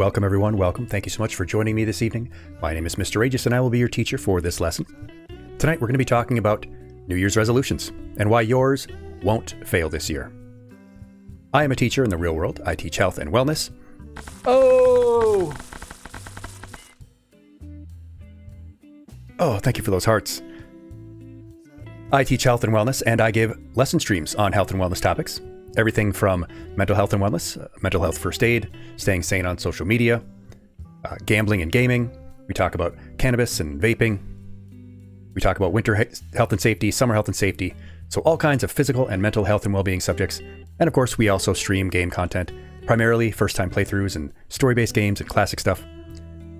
Welcome everyone, welcome. Thank you so much for joining me this evening. My name is Mr. Aegis and I will be your teacher for this lesson. Tonight we're going to be talking about New Year's resolutions and why yours won't fail this year. I am a teacher in the real world. I teach health and wellness. Oh, thank you for those hearts. I teach health and wellness and I give lesson streams on health and wellness topics. Everything from mental health and wellness, mental health first aid, staying sane on social media, gambling and gaming. We talk about cannabis and vaping. We talk about winter health and safety, summer health and safety. So all kinds of physical and mental health and well-being subjects. And of course, we also stream game content, primarily first-time playthroughs and story-based games and classic stuff.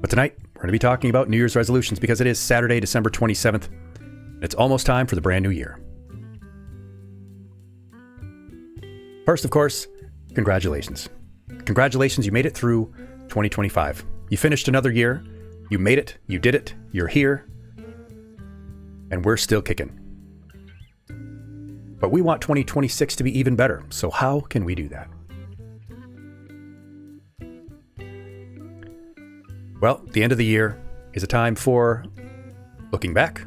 But tonight, we're going to be talking about New Year's resolutions because it is Saturday, December 27th. And it's almost time for the brand new year. First, of course, congratulations. Congratulations, you made it through 2025. You finished another year. You made it. You did it. You're here. And we're still kicking. But we want 2026 to be even better. So how can we do that? Well, the end of the year is a time for looking back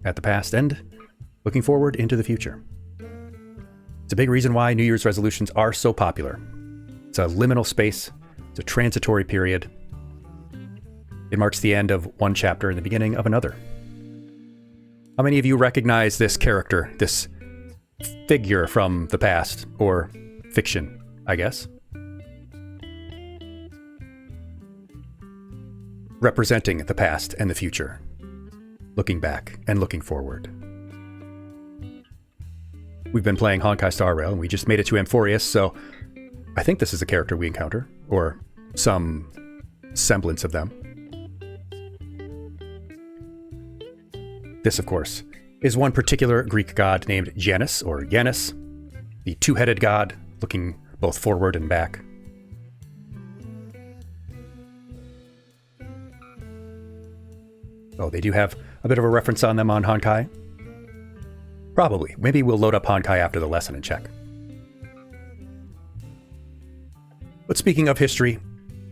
at the past and looking forward into the future. It's a big reason why New Year's resolutions are so popular. It's a liminal space. It's a transitory period. It marks the end of one chapter and the beginning of another. How many of you recognize this character, this figure from the past, or fiction, I guess? Representing the past and the future. Looking back and looking forward. We've been playing Honkai Star Rail and we just made it to Amphorius, so I think this is a character we encounter, or some semblance of them. This, of course, is one particular Greek god named Janus, or Janus, the two-headed god, looking both forward and back. Oh, they do have a bit of a reference on them on Honkai. Probably. Maybe we'll load up Honkai after the lesson and check. But speaking of history,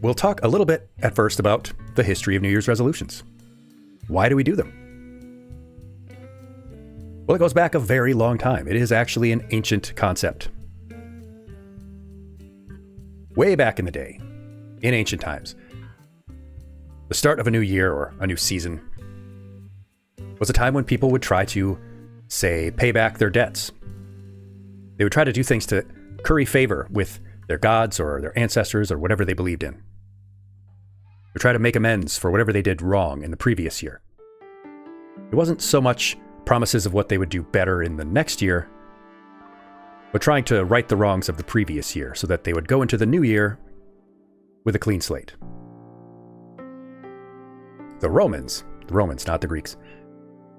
we'll talk a little bit at first about the history of New Year's resolutions. Why do we do them? Well, it goes back a very long time. It is actually an ancient concept. Way back in the day, in ancient times, the start of a new year or a new season was a time when people would try to, say, pay back their debts. They would try to do things to curry favor with their gods or their ancestors or whatever they believed in. They would try to make amends for whatever they did wrong in the previous year. It wasn't so much promises of what they would do better in the next year, but trying to right the wrongs of the previous year so that they would go into the new year with a clean slate. The Romans, not the Greeks,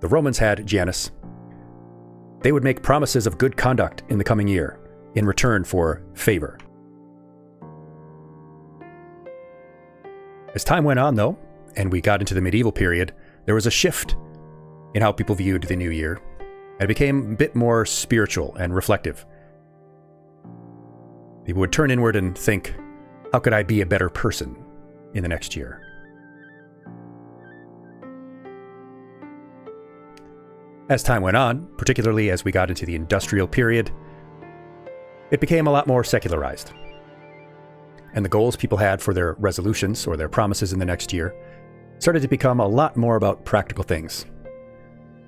the Romans had Janus. They would make promises of good conduct in the coming year in return for favor. As time went on, though, and we got into the medieval period, there was a shift in how people viewed the new year, and it became a bit more spiritual and reflective. People would turn inward and think, how could I be a better person in the next year? As time went on, particularly as we got into the industrial period, it became a lot more secularized. And the goals people had for their resolutions or their promises in the next year started to become a lot more about practical things.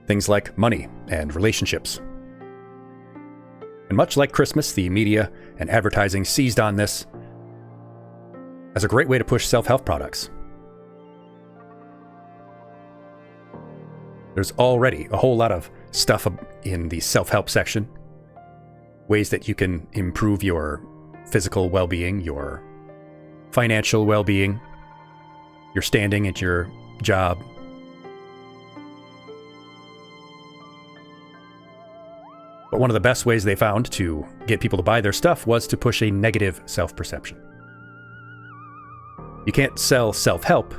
Things like money and relationships. And much like Christmas, the media and advertising seized on this as a great way to push self-help products. There's already a whole lot of stuff in the self-help section. Ways that you can improve your physical well-being, your financial well-being, your standing at your job. But one of the best ways they found to get people to buy their stuff was to push a negative self-perception. You can't sell self-help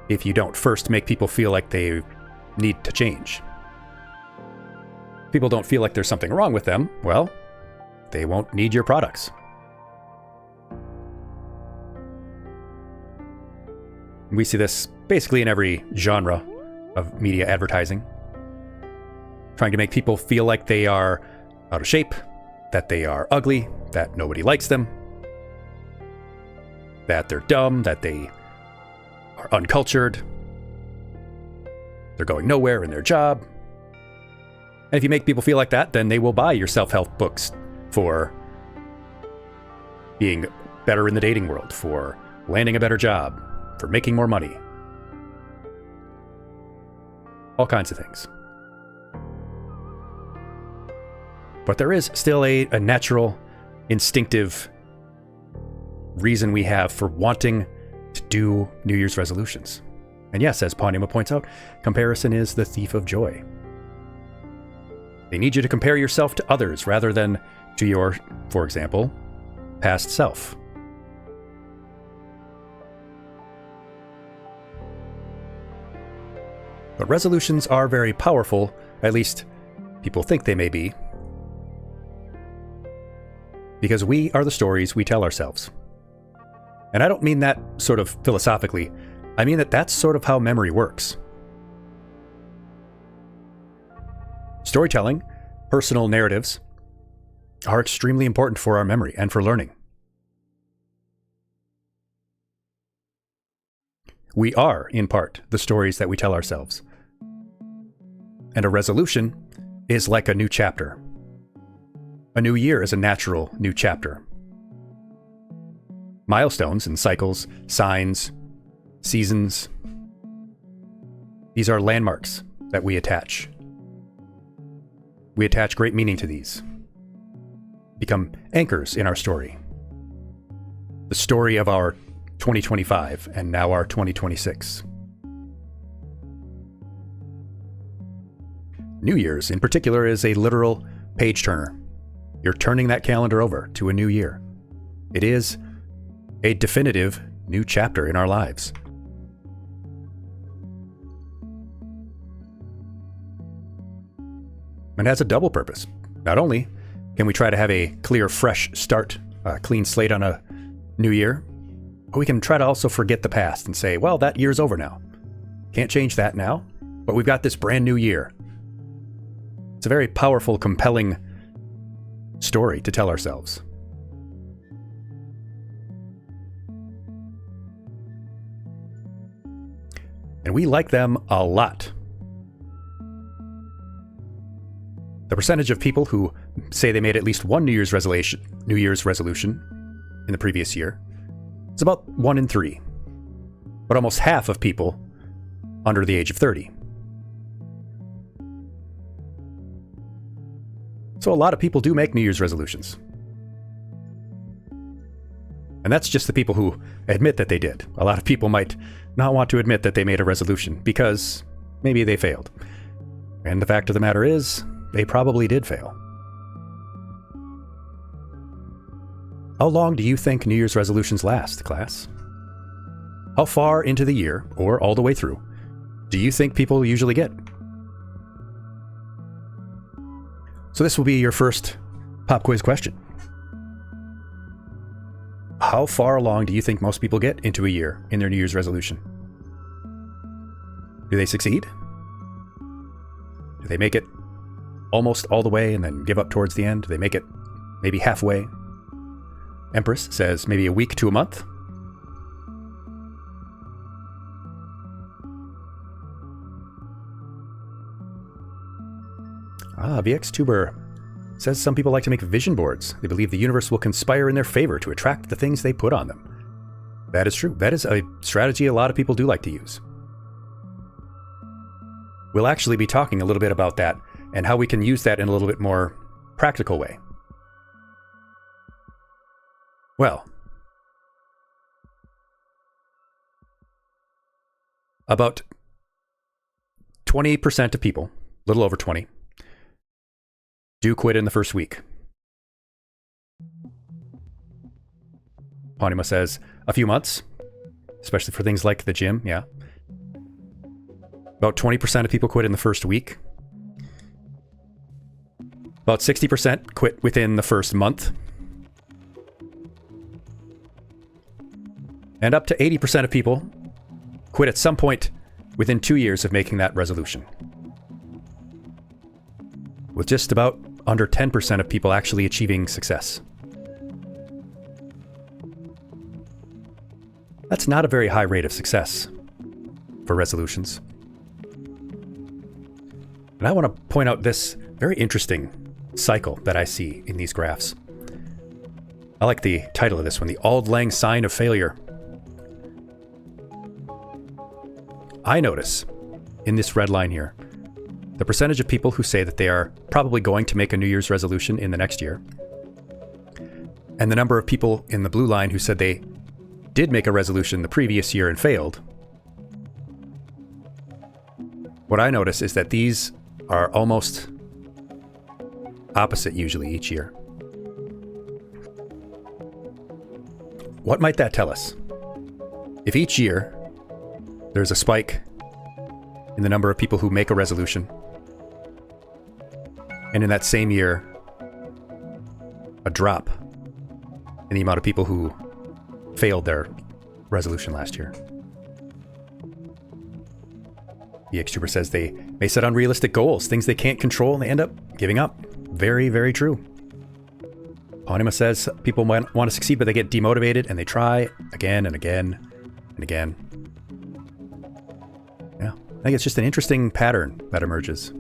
if you don't first make people feel like they need to change. If people don't feel like there's something wrong with them, well, they won't need your products. We see this basically in every genre of media advertising. Trying to make people feel like they are out of shape, that they are ugly, that nobody likes them, that they're dumb, that they are uncultured, they're going nowhere in their job. And if you make people feel like that, then they will buy your self-help books for being better in the dating world, for landing a better job, for making more money. All kinds of things. But there is still a natural, instinctive reason we have for wanting to do New Year's resolutions. And yes, as Ponima points out, comparison is the thief of joy. They need you to compare yourself to others rather than to your, for example, past self. But resolutions are very powerful, at least people think they may be, because we are the stories we tell ourselves. And I don't mean that sort of philosophically. I mean that that's sort of how memory works. Storytelling, personal narratives, are extremely important for our memory and for learning. We are, in part, the stories that we tell ourselves. And a resolution is like a new chapter. A new year is a natural new chapter. Milestones and cycles, signs, seasons, these are landmarks that we attach. We attach great meaning to these. Become anchors in our story. The story of our 2025 and now our 2026. New Year's, in particular, is a literal page turner. You're turning that calendar over to a new year. It is a definitive new chapter in our lives. And has a double purpose. Not only can we try to have a clear, fresh start, a clean slate on a new year, but we can try to also forget the past and say, well, that year's over now. Can't change that now, but we've got this brand new year. It's a very powerful, compelling story to tell ourselves. And we like them a lot. The percentage of people who say they made at least one New Year's resolution in the previous year is about 1 in 3. But almost half of people under the age of 30. So a lot of people do make New Year's resolutions. And that's just the people who admit that they did. A lot of people might not want to admit that they made a resolution because maybe they failed. And the fact of the matter is, they probably did fail. How long do you think New Year's resolutions last, class? How far into the year, or all the way through, do you think people usually get? So this will be your first pop quiz question. How far along do you think most people get into a year in their New Year's resolution? Do they succeed? Do they make it almost all the way and then give up towards the end? Do they make it maybe halfway? Empress says maybe a week to a month. Vtuber says some people like to make vision boards. They believe the universe will conspire in their favor to attract the things they put on them. That is true. That is a strategy a lot of people do like to use. We'll actually be talking a little bit about that and how we can use that in a little bit more practical way. Well, about 20% of people, a little over 20, do quit in the first week. Ponima says a few months, especially for things like the gym, yeah. About 20% of people quit in the first week. About 60% quit within the first month. And up to 80% of people quit at some point within 2 years of making that resolution, with just about under 10% of people actually achieving success. That's not a very high rate of success for resolutions. And I want to point out this very interesting cycle that I see in these graphs. I like the title of this one, the Auld Lang Syne of Failure. I notice in this red line here, the percentage of people who say that they are probably going to make a New Year's resolution in the next year, and the number of people in the blue line who said they did make a resolution the previous year and failed. What I notice is that these are almost opposite usually each year. What might that tell us? If each year there's a spike in the number of people who make a resolution, and in that same year, a drop in the amount of people who failed their resolution last year. The Vtuber says they may set unrealistic goals, things they can't control, and they end up giving up. Very, very true. Anima says people want to succeed, but they get demotivated and they try again and again and again. Yeah, I think it's just an interesting pattern that emerges.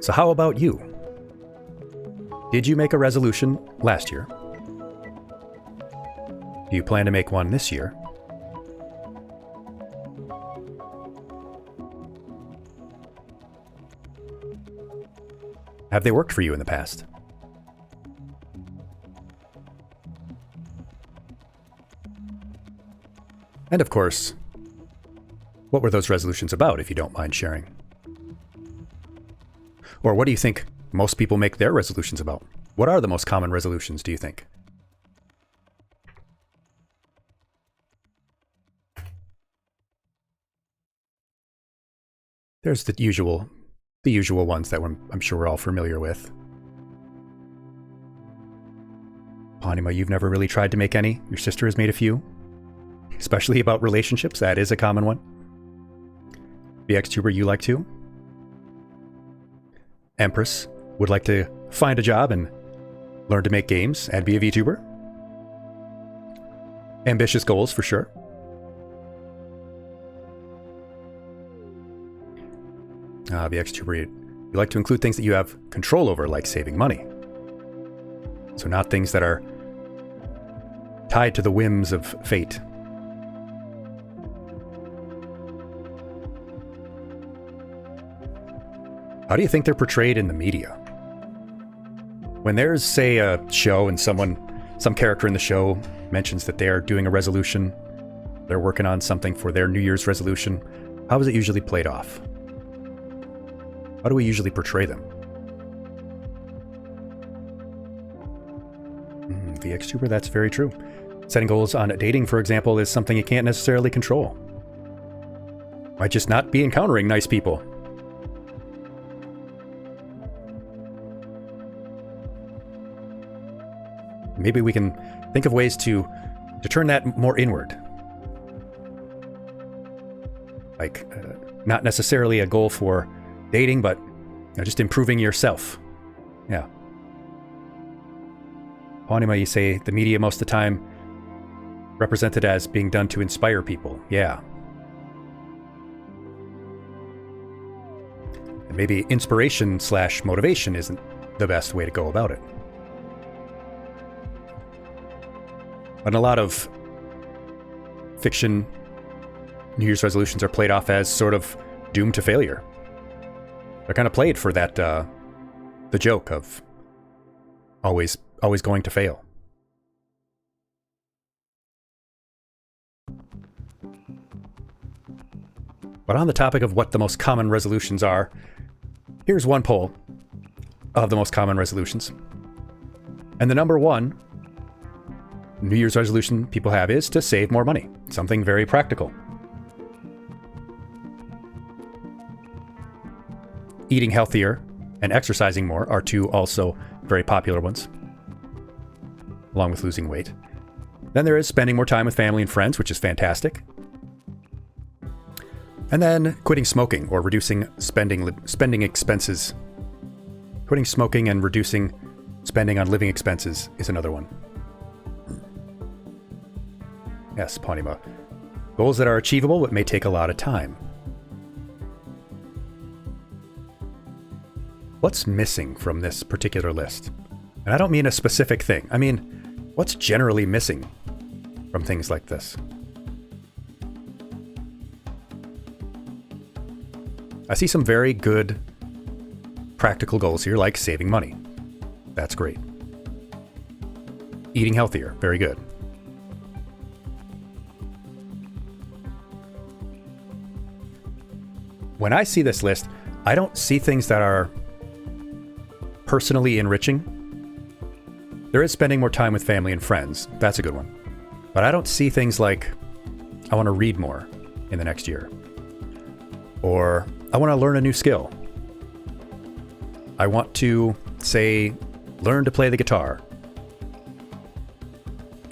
So how about you? Did you make a resolution last year? Do you plan to make one this year? Have they worked for you in the past? And of course, what were those resolutions about, if you don't mind sharing? Or what do you think most people make their resolutions about? What are the most common resolutions, do you think? There's the usual ones that I'm sure we're all familiar with. Anima, you've never really tried to make any. Your sister has made a few. Especially about relationships, that is a common one. Vtuber, you like to? Empress would like to find a job and learn to make games and be a VTuber. Ambitious goals for sure. Vtuber, you like to include things that you have control over, like saving money. So not things that are tied to the whims of fate. How do you think they're portrayed in the media? When there's, say, a show and some character in the show mentions that they are doing a resolution, they're working on something for their New Year's resolution, how is it usually played off? How do we usually portray them? Vtuber, that's very true. Setting goals on dating, for example, is something you can't necessarily control. Might just not be encountering nice people. Maybe we can think of ways to turn that more inward. Like, not necessarily a goal for dating, but just improving yourself. Yeah. Anima, you say the media most of the time represented as being done to inspire people. Yeah. And maybe inspiration/motivation isn't the best way to go about it. But in a lot of fiction, New Year's resolutions are played off as sort of doomed to failure. They're kind of played for that, the joke of always going to fail. But on the topic of what the most common resolutions are, here's one poll of the most common resolutions. And the number one New Year's resolution people have is to save more money. Something very practical. Eating healthier and exercising more are two also very popular ones, along with losing weight. Then there is spending more time with family and friends, which is fantastic. And then quitting smoking or reducing spending expenses. Quitting smoking and reducing spending on living expenses is another one. Yes, Ponima. Goals that are achievable but may take a lot of time. What's missing from this particular list? And I don't mean a specific thing. I mean, what's generally missing from things like this? I see some very good practical goals here, like saving money. That's great. Eating healthier. Very good. When I see this list, I don't see things that are personally enriching. There is spending more time with family and friends. That's a good one. But I don't see things like, I want to read more in the next year. Or I want to learn a new skill. I want to, say, learn to play the guitar.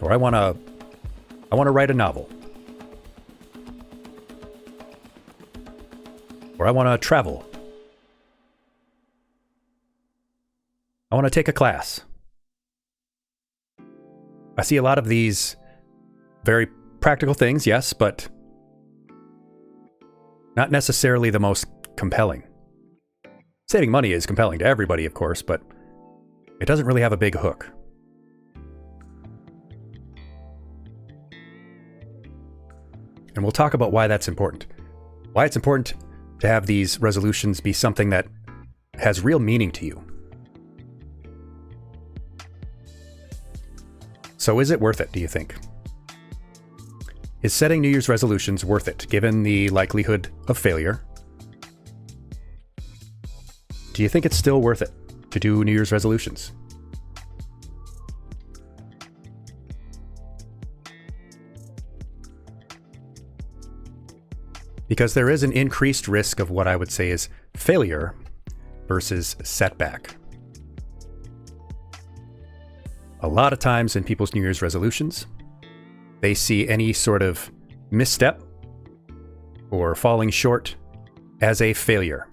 Or I want to write a novel. Or I want to travel. I want to take a class. I see a lot of these very practical things, yes, but not necessarily the most compelling. Saving money is compelling to everybody, of course, but it doesn't really have a big hook. And we'll talk about why that's important. Why it's important to have these resolutions be something that has real meaning to you. So is it worth it, do you think? Is setting New Year's resolutions worth it, given the likelihood of failure? Do you think it's still worth it to do New Year's resolutions? Because there is an increased risk of what I would say is failure versus setback. A lot of times in people's New Year's resolutions, they see any sort of misstep or falling short as a failure,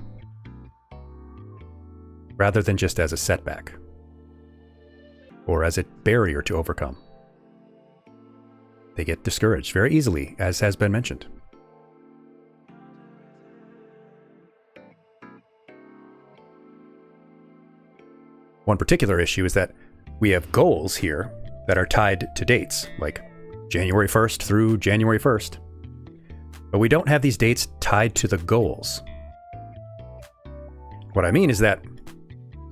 rather than just as a setback or as a barrier to overcome. They get discouraged very easily, as has been mentioned. One particular issue is that we have goals here that are tied to dates, like January 1st through January 1st. But we don't have these dates tied to the goals. What I mean is that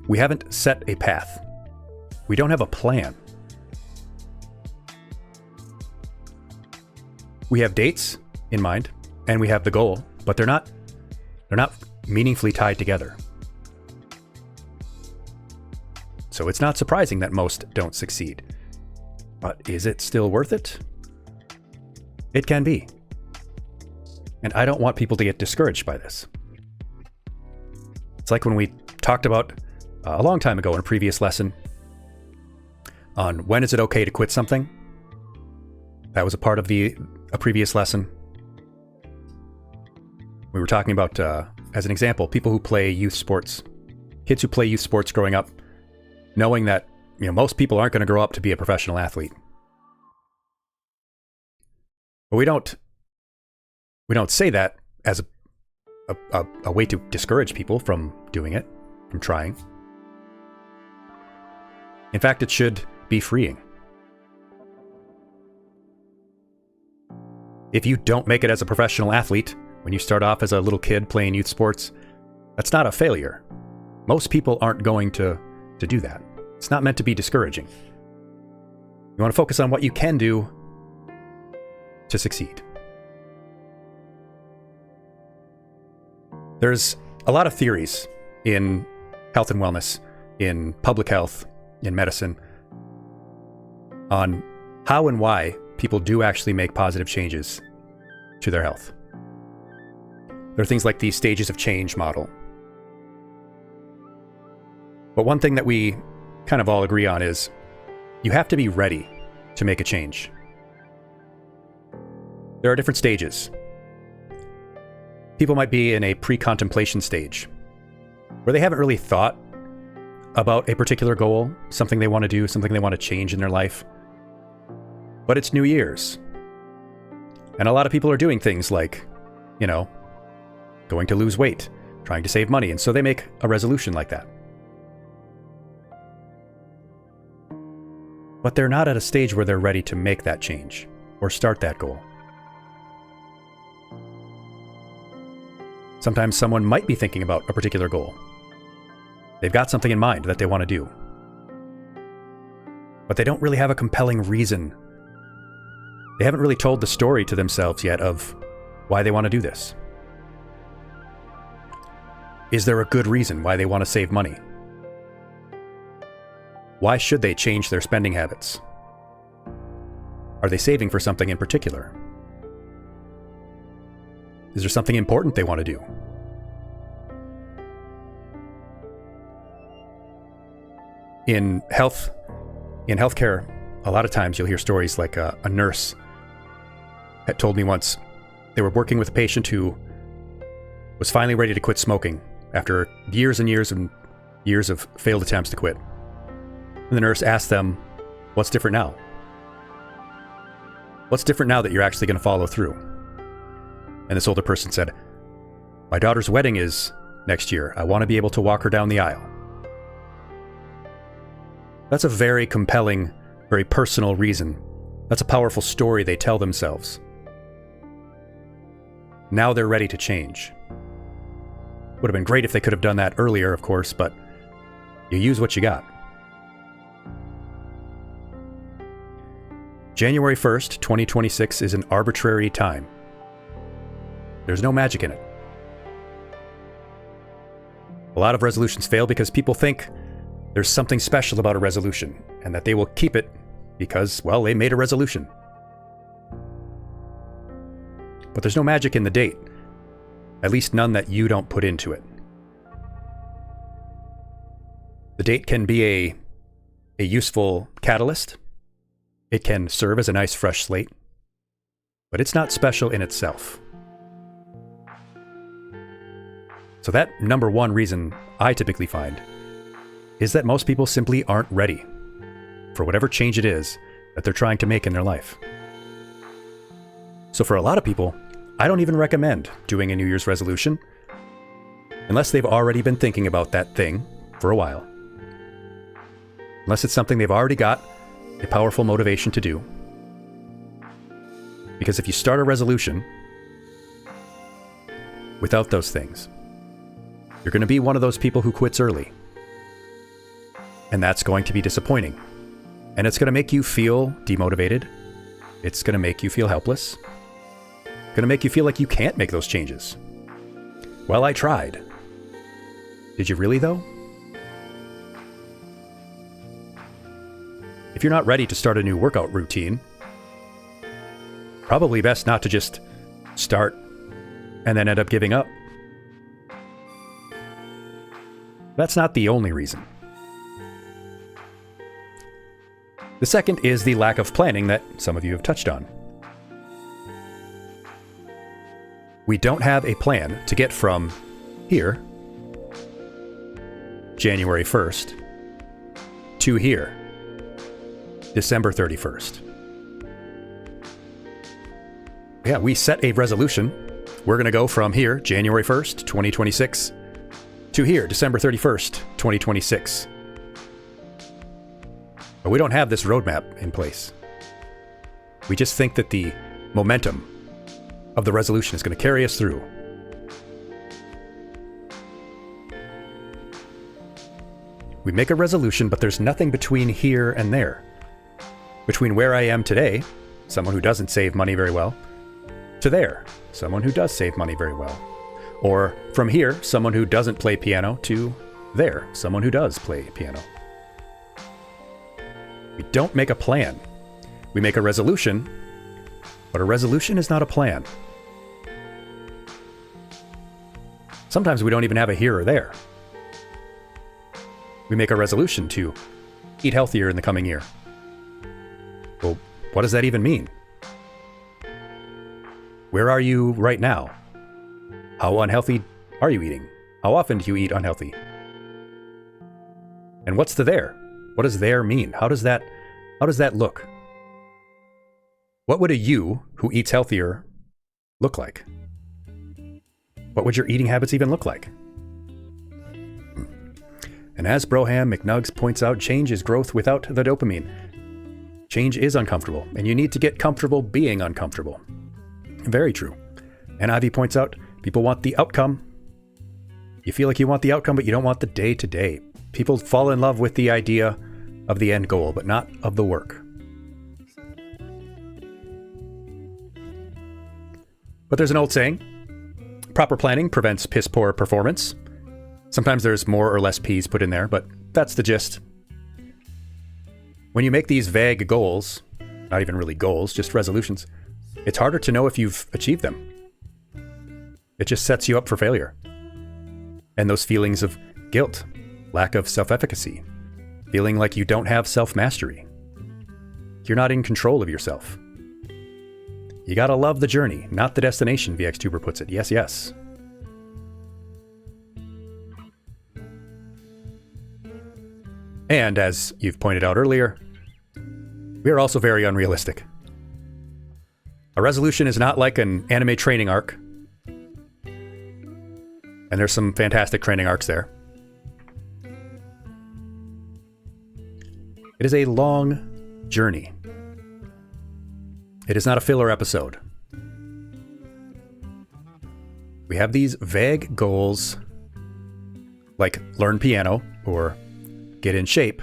we haven't set a path. We don't have a plan. We have dates in mind, and we have the goal, but they're not meaningfully tied together. So it's not surprising that most don't succeed. But is it still worth it? It can be. And I don't want people to get discouraged by this. It's like when we talked about a long time ago in a previous lesson on when is it okay to quit something. That was a part of a previous lesson. We were talking about, as an example, people who play youth sports, kids who play youth sports growing up, knowing that most people aren't going to grow up to be a professional athlete. But we don't say that as a way to discourage people from doing it, from trying. In fact, it should be freeing. If you don't make it as a professional athlete when you start off as a little kid playing youth sports, that's not a failure. Most people aren't going to do that. It's not meant to be discouraging. You want to focus on what you can do to succeed. There's a lot of theories in health and wellness, in public health, in medicine, on how and why people do actually make positive changes to their health. There are things like the stages of change model. But one thing that we kind of all agree on is you have to be ready to make a change There are different stages. People might be in a pre-contemplation stage, where they haven't really thought about a particular goal, something they want to do, something they want to change in their life. But it's New Year's. And a lot of people are doing things like, going to lose weight, trying to save money, and so they make a resolution like that. But they're not at a stage where they're ready to make that change or start that goal. Sometimes someone might be thinking about a particular goal. They've got something in mind that they want to do, but they don't really have a compelling reason. They haven't really told the story to themselves yet of why they want to do this. Is there a good reason why they want to save money? Why should they change their spending habits? Are they saving for something in particular? Is there something important they want to do? In healthcare, a lot of times you'll hear stories like a nurse had told me once they were working with a patient who was finally ready to quit smoking after years and years and years of failed attempts to quit. And the nurse asked them, "What's different now? What's different now that you're actually going to follow through?" And this older person said, "My daughter's wedding is next year. I want to be able to walk her down the aisle." That's a very compelling, very personal reason. That's a powerful story they tell themselves. Now they're ready to change. Would have been great if they could have done that earlier, of course, but you use what you got. January 1st, 2026 is an arbitrary time. There's no magic in it. A lot of resolutions fail because people think there's something special about a resolution and that they will keep it because, well, they made a resolution. But there's no magic in the date, at least none that you don't put into it. The date can be a useful catalyst. It can serve as a nice fresh slate, but it's not special in itself. So that number one reason I typically find is that most people simply aren't ready for whatever change it is that they're trying to make in their life. So for a lot of people, I don't even recommend doing a New Year's resolution unless they've already been thinking about that thing for a while. Unless it's something they've already got a powerful motivation to do. Because if you start a resolution without those things, you're going to be one of those people who quits early. And that's going to be disappointing. And it's going to make you feel demotivated. It's going to make you feel helpless. It's going to make you feel like you can't make those changes. Well, I tried. Did you really, though? If you're not ready to start a new workout routine, probably best not to just start and then end up giving up. That's not the only reason. The second is the lack of planning that some of you have touched on. We don't have a plan to get from here, January 1st, to here, December 31st. Yeah, we set a resolution. We're going to go from here, January 1st, 2026, to here, December 31st, 2026. But we don't have this roadmap in place. We just think that the momentum of the resolution is going to carry us through. We make a resolution, but there's nothing between here and there. Between where I am today, someone who doesn't save money very well, to there, someone who does save money very well. Or from here, someone who doesn't play piano, to there, someone who does play piano. We don't make a plan. We make a resolution, but a resolution is not a plan. Sometimes we don't even have a here or there. We make a resolution to eat healthier in the coming year. Well, what does that even mean? Where are you right now? How unhealthy are you eating? How often do you eat unhealthy? And what's the there? What does there mean? How does that look? What would a you who eats healthier look like? What would your eating habits even look like? And as Broham McNugs points out, change is growth without the dopamine. Change is uncomfortable, and you need to get comfortable being uncomfortable. Very true. And Ivy points out, people want the outcome. You feel like you want the outcome, but you don't want the day-to-day. People fall in love with the idea of the end goal, but not of the work. But there's an old saying, proper planning prevents piss-poor performance. Sometimes there's more or less P's put in there, but that's the gist. When you make these vague goals, not even really goals, just resolutions, it's harder to know if you've achieved them. It just sets you up for failure. And those feelings of guilt, lack of self-efficacy, feeling like you don't have self-mastery. You're not in control of yourself. You gotta love the journey, not the destination, Vtuber puts it. Yes, yes. And as you've pointed out earlier, we are also very unrealistic. A resolution is not like an anime training arc. And there's some fantastic training arcs there. It is a long journey. It is not a filler episode. We have these vague goals, like learn piano or get in shape.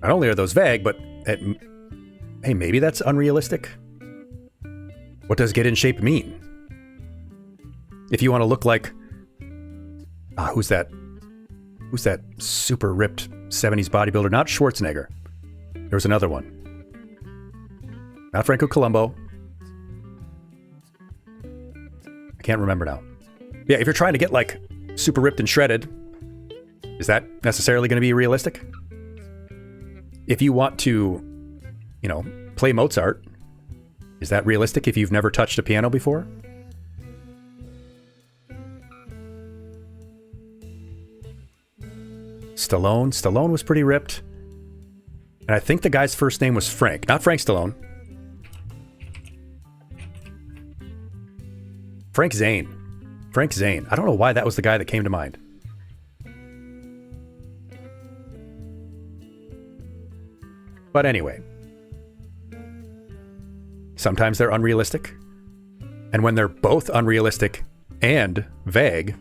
Not only are those vague, but hey, maybe that's unrealistic. What does get in shape mean? If you want to look like, who's that super ripped 70s bodybuilder? Not Schwarzenegger. There was another one. Not Franco Columbo. I can't remember now. Yeah, if you're trying to get like super ripped and shredded, is that necessarily going to be realistic? If you want to, play Mozart, is that realistic if you've never touched a piano before? Stallone was pretty ripped. And I think the guy's first name was Frank, not Frank Stallone. Frank Zane. I don't know why that was the guy that came to mind. But anyway, sometimes they're unrealistic. And when they're both unrealistic and vague,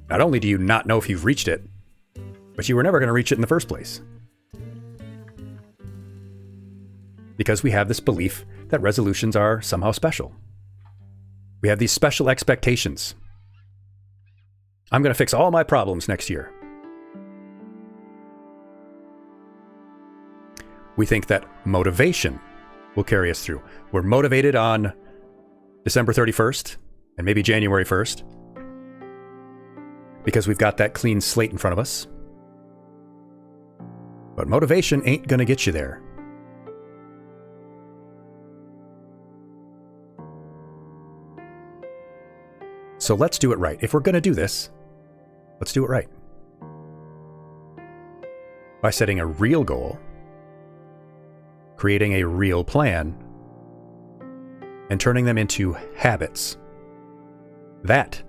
not only do you not know if you've reached it, but you were never going to reach it in the first place. Because we have this belief that resolutions are somehow special. We have these special expectations. I'm going to fix all my problems next year. We think that motivation will carry us through. We're motivated on December 31st and maybe January 1st because we've got that clean slate in front of us. But motivation ain't going to get you there. So let's do it right. If we're going to do this, let's do it right. By setting a real goal, creating a real plan, and turning them into habits. That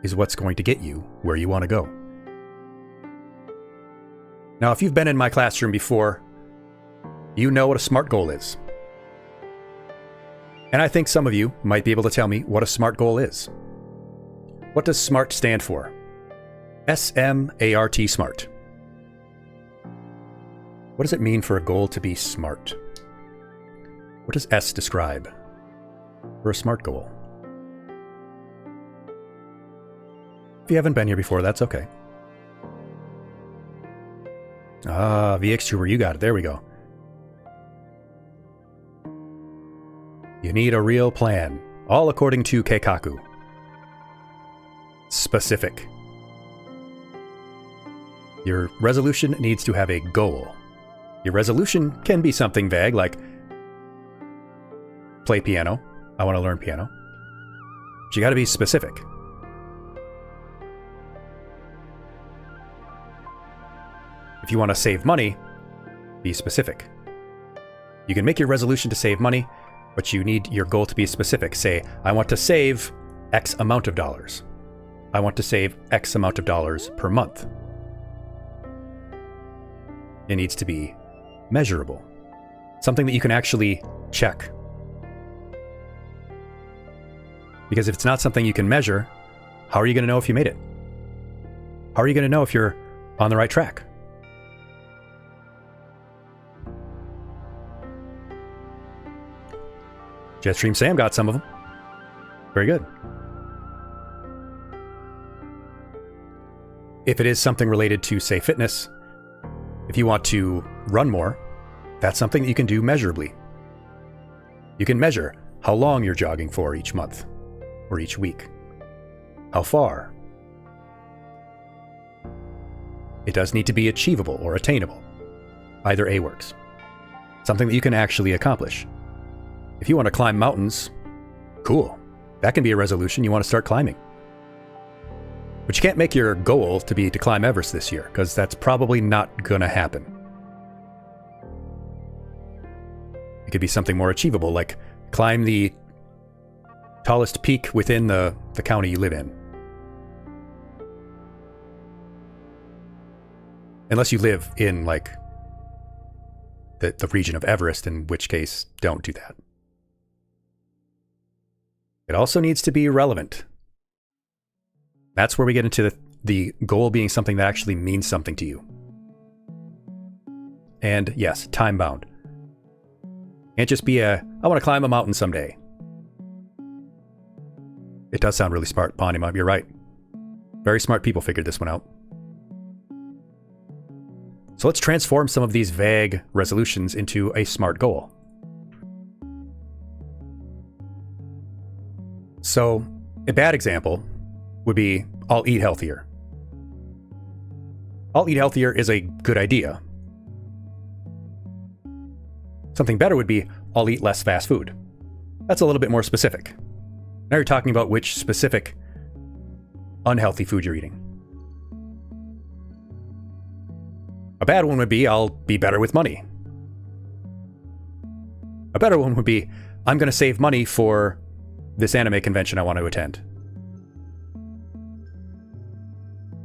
is what's going to get you where you want to go. Now, if you've been in my classroom before, you know what a SMART goal is. And I think some of you might be able to tell me what a SMART goal is. What does SMART stand for? S-M-A-R-T, SMART. What does it mean for a goal to be SMART? What does S describe for a SMART goal? If you haven't been here before, that's okay. VXtuber, you got it. There we go. You need a real plan, all according to Keikaku. Specific. Your resolution needs to have a goal. Your resolution can be something vague like play piano. I want to learn piano. But you got to be specific. If you want to save money, be specific. You can make your resolution to save money, but you need your goal to be specific. Say, I want to save X amount of dollars. I want to save X amount of dollars per month. It needs to be measurable. Something that you can actually check. Because if it's not something you can measure, how are you going to know if you made it? How are you going to know if you're on the right track? Jetstream Sam got some of them. Very good. If it is something related to, say, fitness, if you want to run more, that's something that you can do measurably. You can measure how long you're jogging for each month or each week. How far. It does need to be achievable or attainable. Either A works. Something that you can actually accomplish. If you want to climb mountains, cool. That can be a resolution. You want to start climbing. But you can't make your goal to be to climb Everest this year, because that's probably not going to happen. It could be something more achievable, like climb the tallest peak within the county you live in. Unless you live in, like, the region of Everest, in which case, don't do that. It also needs to be relevant. That's where we get into the goal being something that actually means something to you. And yes, time bound. Can't just be I want to climb a mountain someday. It does sound really smart, Ponima, you're right. Very smart people figured this one out. So let's transform some of these vague resolutions into a smart goal. So, a bad example would be, I'll eat healthier. I'll eat healthier is a good idea. Something better would be, I'll eat less fast food. That's a little bit more specific. Now you're talking about which specific unhealthy food you're eating. A bad one would be, I'll be better with money. A better one would be, I'm going to save money for this anime convention I want to attend.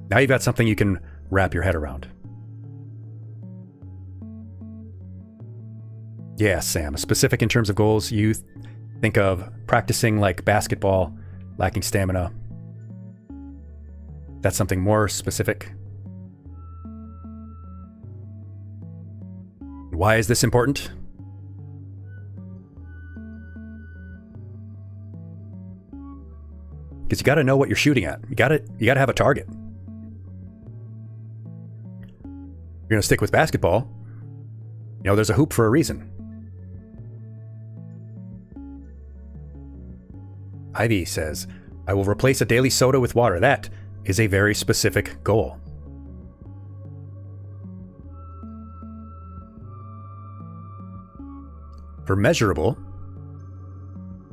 Now you've got something you can wrap your head around. Yeah, Sam, specific in terms of goals, you think of practicing like basketball, lacking stamina. That's something more specific. Why is this important? Because you got to know what you're shooting at. You got to have a target. You're going to stick with basketball. You know, there's a hoop for a reason. Ivy says, I will replace a daily soda with water. That is a very specific goal. For measurable,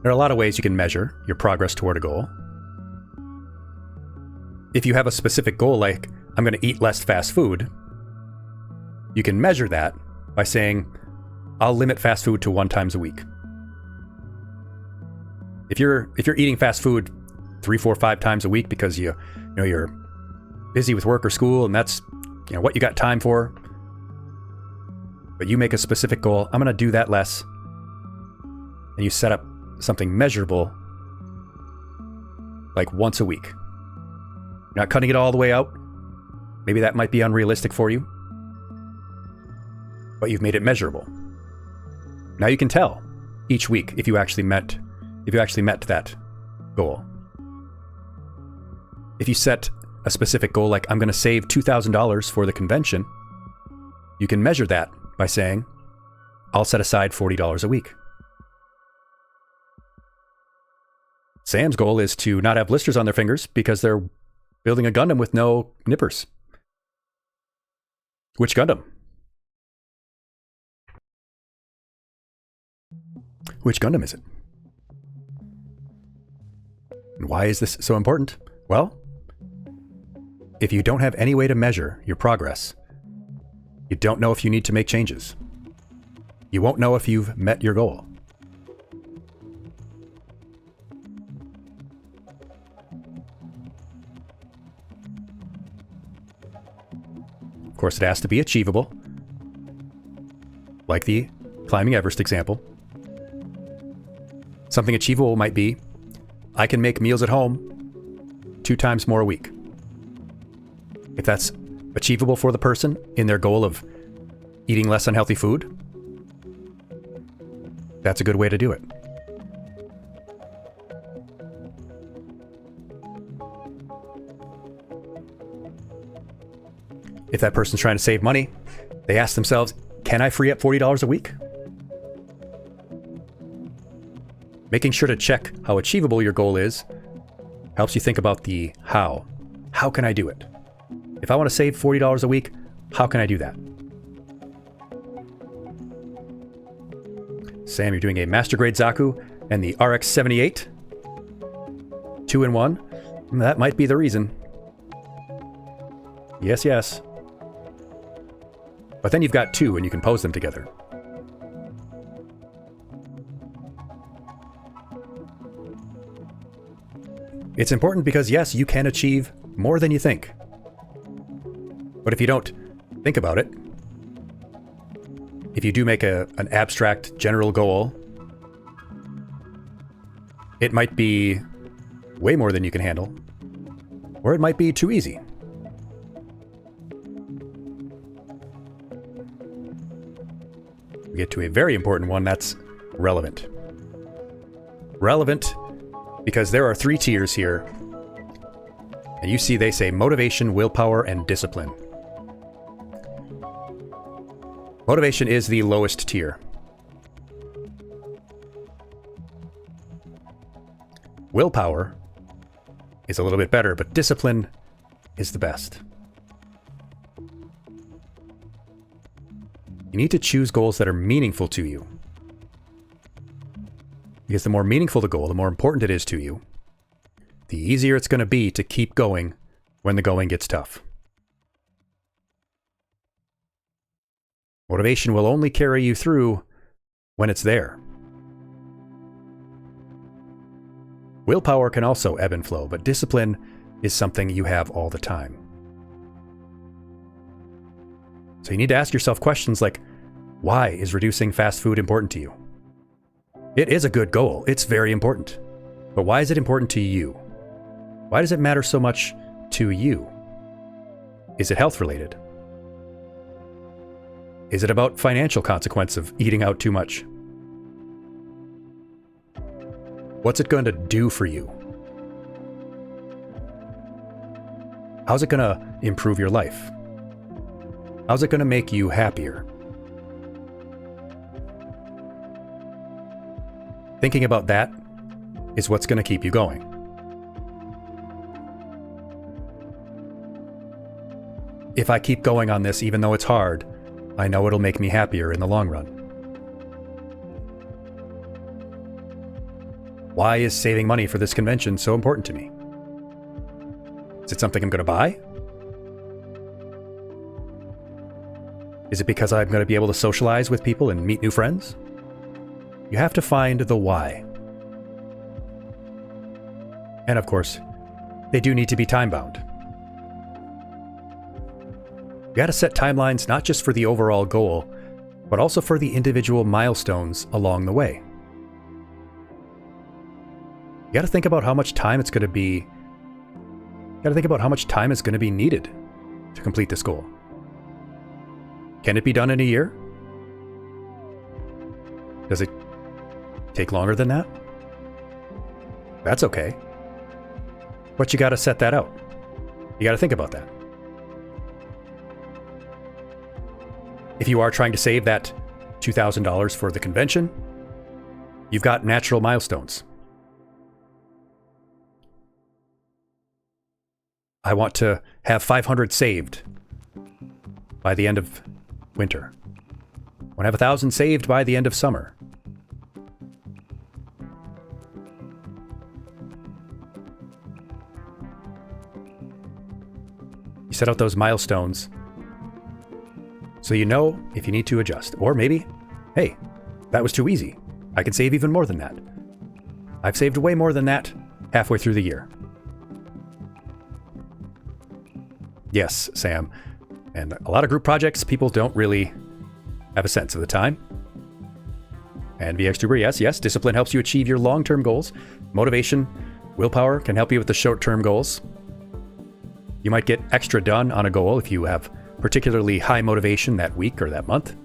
there are a lot of ways you can measure your progress toward a goal. If you have a specific goal like, I'm going to eat less fast food, you can measure that by saying, I'll limit fast food to 1 time a week. If you're eating fast food 3, 4, 5 times a week because you're busy with work or school and that's what you got time for, but you make a specific goal, I'm going to do that less, and you set up something measurable like once a week. You're not cutting it all the way out. Maybe that might be unrealistic for you, but you've made it measurable. Now you can tell each week if you actually met that goal. If you set a specific goal like, I'm going to save $2,000 for the convention, you can measure that by saying, I'll set aside $40 a week. Sam's goal is to not have blisters on their fingers because they're building a Gundam with no nippers. Which Gundam? Which Gundam is it? And why is this so important? Well, if you don't have any way to measure your progress, you don't know if you need to make changes. You won't know if you've met your goal. Of course, it has to be achievable, like the climbing Everest example. Something achievable might be, I can make meals at home 2 times more a week. If that's achievable for the person in their goal of eating less unhealthy food, that's a good way to do it. If that person's trying to save money, they ask themselves, can I free up $40 a week? Making sure to check how achievable your goal is helps you think about the how. How can I do it? If I want to save $40 a week, how can I do that? Sam, you're doing a Master Grade Zaku and the RX-78. 2-in-1. That might be the reason. Yes, yes. But then you've got 2 and you can pose them together. It's important because, yes, you can achieve more than you think. But if you don't think about it, if you do make an abstract general goal, it might be way more than you can handle, or it might be too easy. We get to a very important one, that's relevant. Relevant because there are 3 tiers here, and you see they say motivation, willpower, and discipline. Motivation is the lowest tier. Willpower is a little bit better, but discipline is the best. You need to choose goals that are meaningful to you. Because the more meaningful the goal, the more important it is to you, the easier it's going to be to keep going when the going gets tough. Motivation will only carry you through when it's there. Willpower can also ebb and flow, but discipline is something you have all the time. So you need to ask yourself questions like, why is reducing fast food important to you? It is a good goal. It's very important. But why is it important to you? Why does it matter so much to you? Is it health related? Is it about financial consequence of eating out too much? What's it going to do for you? How's it going to improve your life? How's it going to make you happier? Thinking about that is what's going to keep you going. If I keep going on this, even though it's hard, I know it'll make me happier in the long run. Why is saving money for this convention so important to me? Is it something I'm going to buy? Is it because I'm going to be able to socialize with people and meet new friends? You have to find the why. And of course, they do need to be time-bound. You got to set timelines not just for the overall goal, but also for the individual milestones along the way. You got to think about how much time it's going to be. You got to think about how much time is going to be needed to complete this goal. Can it be done in a year? Does it take longer than that? That's okay. But you got to set that out. You got to think about that. If you are trying to save that $2,000 for the convention, you've got natural milestones. I want to have 500 saved by the end of winter. I want to have 1,000 saved by the end of summer. Set out those milestones so you know if you need to adjust. Or maybe, hey, that was too easy. I can save even more than that. I've saved way more than that halfway through the year. Yes, Sam. And a lot of group projects, people don't really have a sense of the time. And Vtuber, yes, discipline helps you achieve your long-term goals. Motivation, willpower can help you with the short-term goals. You might get extra done on a goal if you have particularly high motivation that week or that month.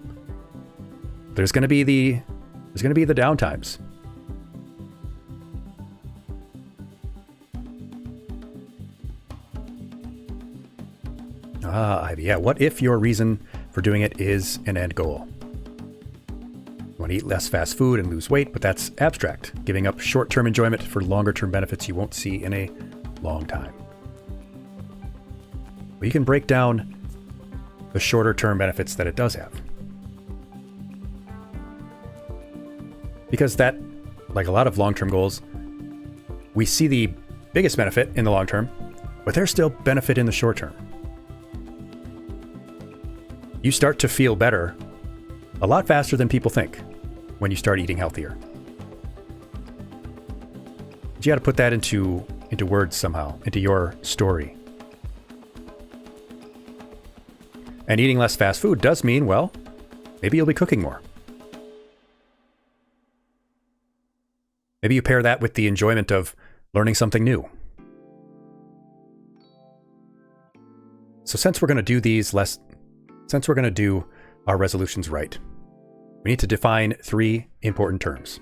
There's going to be the downtimes. Ivy, yeah. What if your reason for doing it is an end goal? You want to eat less fast food and lose weight, but that's abstract, giving up short-term enjoyment for longer-term benefits you won't see in a long time. Well, you can break down the shorter-term benefits that it does have. Because that, like a lot of long-term goals, we see the biggest benefit in the long term, but there's still benefit in the short term. You start to feel better a lot faster than people think when you start eating healthier. But you got to put that into words somehow, into your story. And eating less fast food does mean, well, maybe you'll be cooking more. Maybe you pair that with the enjoyment of learning something new. So since we're going to do our resolutions right, we need to define 3 important terms.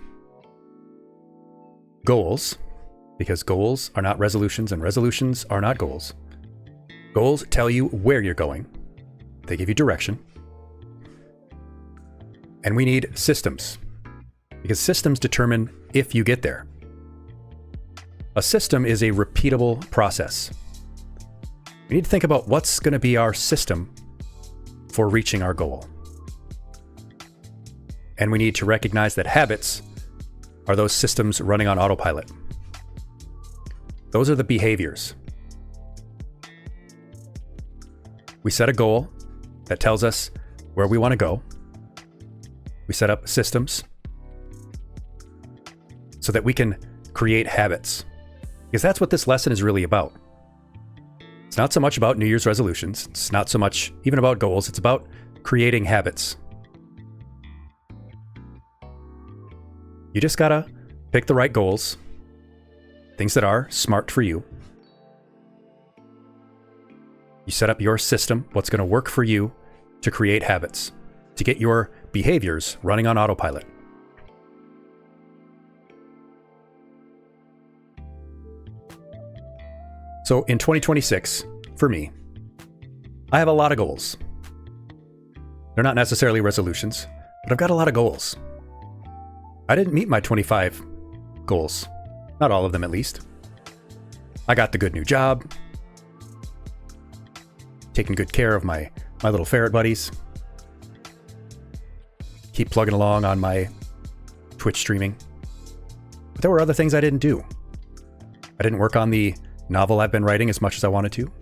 Goals, because goals are not resolutions and resolutions are not goals. Goals tell you where you're going. They give you direction. And we need systems, because systems determine if you get there. A system is a repeatable process. We need to think about what's going to be our system for reaching our goal. And we need to recognize that habits are those systems running on autopilot. Those are the behaviors. We set a goal that tells us where we want to go. We set up systems so that we can create habits. Because that's what this lesson is really about. It's not so much about New Year's resolutions. It's not so much even about goals. It's about creating habits. You just gotta pick the right goals, things that are smart for you. You set up your system, what's going to work for you to create habits, to get your behaviors running on autopilot. So in 2026, for me, I have a lot of goals. They're not necessarily resolutions, but I've got a lot of goals. I didn't meet my 25 goals. Not all of them, at least. I got the good new job. Taking good care of my little ferret buddies. Keep plugging along on my Twitch streaming. But there were other things I didn't do. I didn't work on the novel I've been writing as much as I wanted to.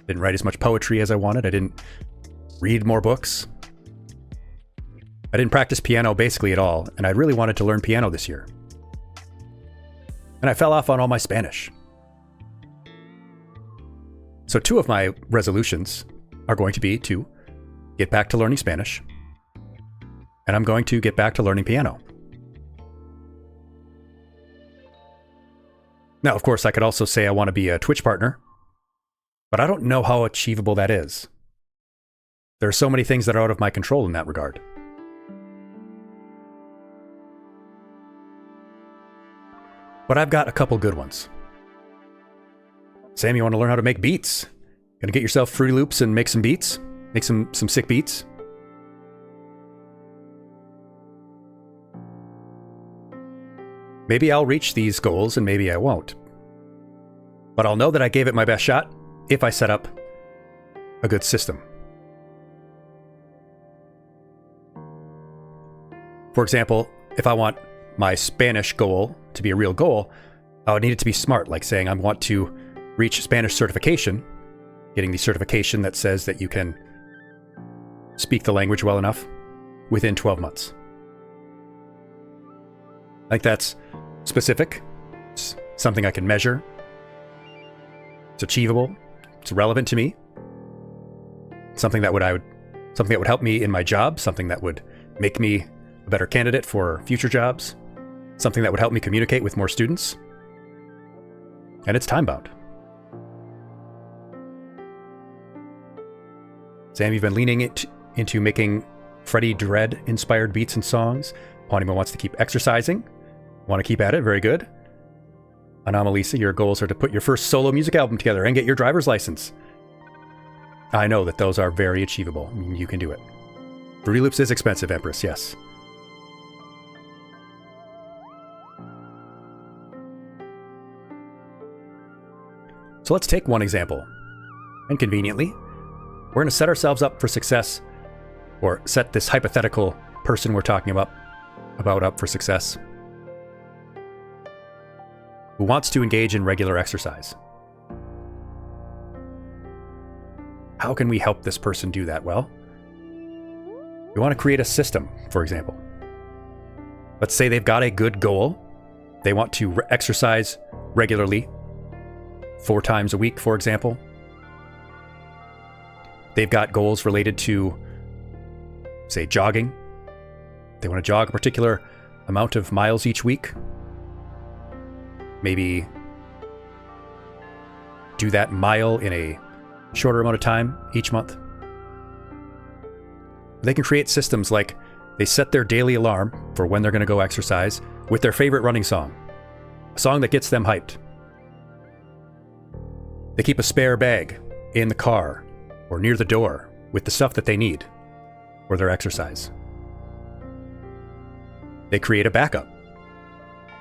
Didn't write as much poetry as I wanted. I didn't read more books. I didn't practice piano basically at all, and I really wanted to learn piano this year. And I fell off on all my Spanish. So 2 of my resolutions are going to be to get back to learning Spanish, and I'm going to get back to learning piano. Now, of course, I could also say I want to be a Twitch partner, but I don't know how achievable that is. There are so many things that are out of my control in that regard. But I've got a couple good ones. Sam, you want to learn how to make beats? Gonna get yourself Fruity Loops and make some beats? Make some sick beats? Maybe I'll reach these goals and maybe I won't. But I'll know that I gave it my best shot if I set up a good system. For example, if I want my Spanish goal to be a real goal, I would need it to be smart, like saying I want to reach Spanish certification getting the certification that says that you can speak the language well enough within 12 months. I think that's specific. It's something I can measure. It's achievable. It's relevant to me. Something that would help me in my job, something that would make me a better candidate for future jobs, something that would help me communicate with more students. And it's time-bound. Sam, you've been leaning into making Freddie Dredd-inspired beats and songs. Pawnima wants to keep exercising. Want to keep at it? Very good. Anomalisa, your goals are to put your first solo music album together and get your driver's license. I know that those are very achievable. I mean, you can do it. Fruity Loops is expensive, Empress, yes. So let's take one example. And conveniently, we're going to set ourselves up for success, or set this hypothetical person we're talking about up for success, who wants to engage in regular exercise. How can we help this person do that? Well, we want to create a system, for example. Let's say they've got a good goal. They want to exercise regularly, 4 times a week, for example. They've got goals related to, say, jogging. They want to jog a particular amount of miles each week. Maybe do that mile in a shorter amount of time each month. They can create systems like they set their daily alarm for when they're going to go exercise with their favorite running song, a song that gets them hyped. They keep a spare bag in the car or near the door with the stuff that they need for their exercise. They create a backup.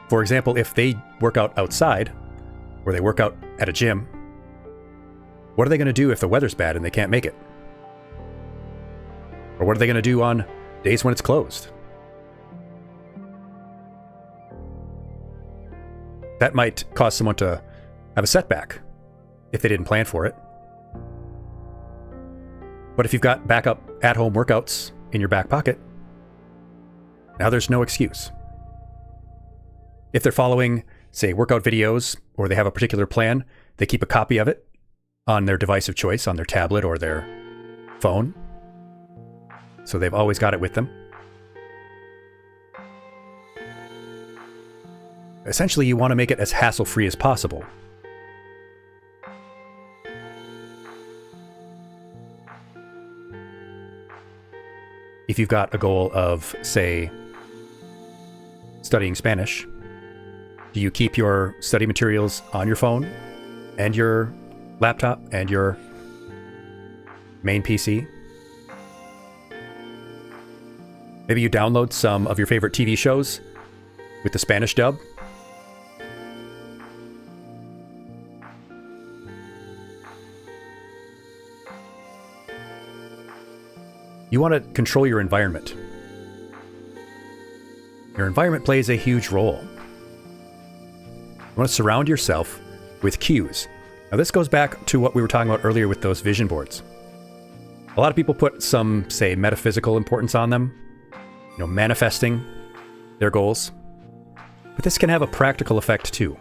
For example, if they work out outside or they work out at a gym, what are they going to do if the weather's bad and they can't make it? Or what are they going to do on days when it's closed? That might cause someone to have a setback if they didn't plan for it. But if you've got backup at-home workouts in your back pocket, now there's no excuse. If they're following, say, workout videos, or they have a particular plan, they keep a copy of it on their device of choice, on their tablet or their phone. So they've always got it with them. Essentially, you want to make it as hassle-free as possible. If you've got a goal of, say, studying Spanish, do you keep your study materials on your phone and your laptop and your main PC? Maybe you download some of your favorite TV shows with the Spanish dub. You want to control your environment. Your environment plays a huge role. You want to surround yourself with cues. Now, this goes back to what we were talking about earlier with those vision boards. A lot of people put some, say, metaphysical importance on them, manifesting their goals. But this can have a practical effect too.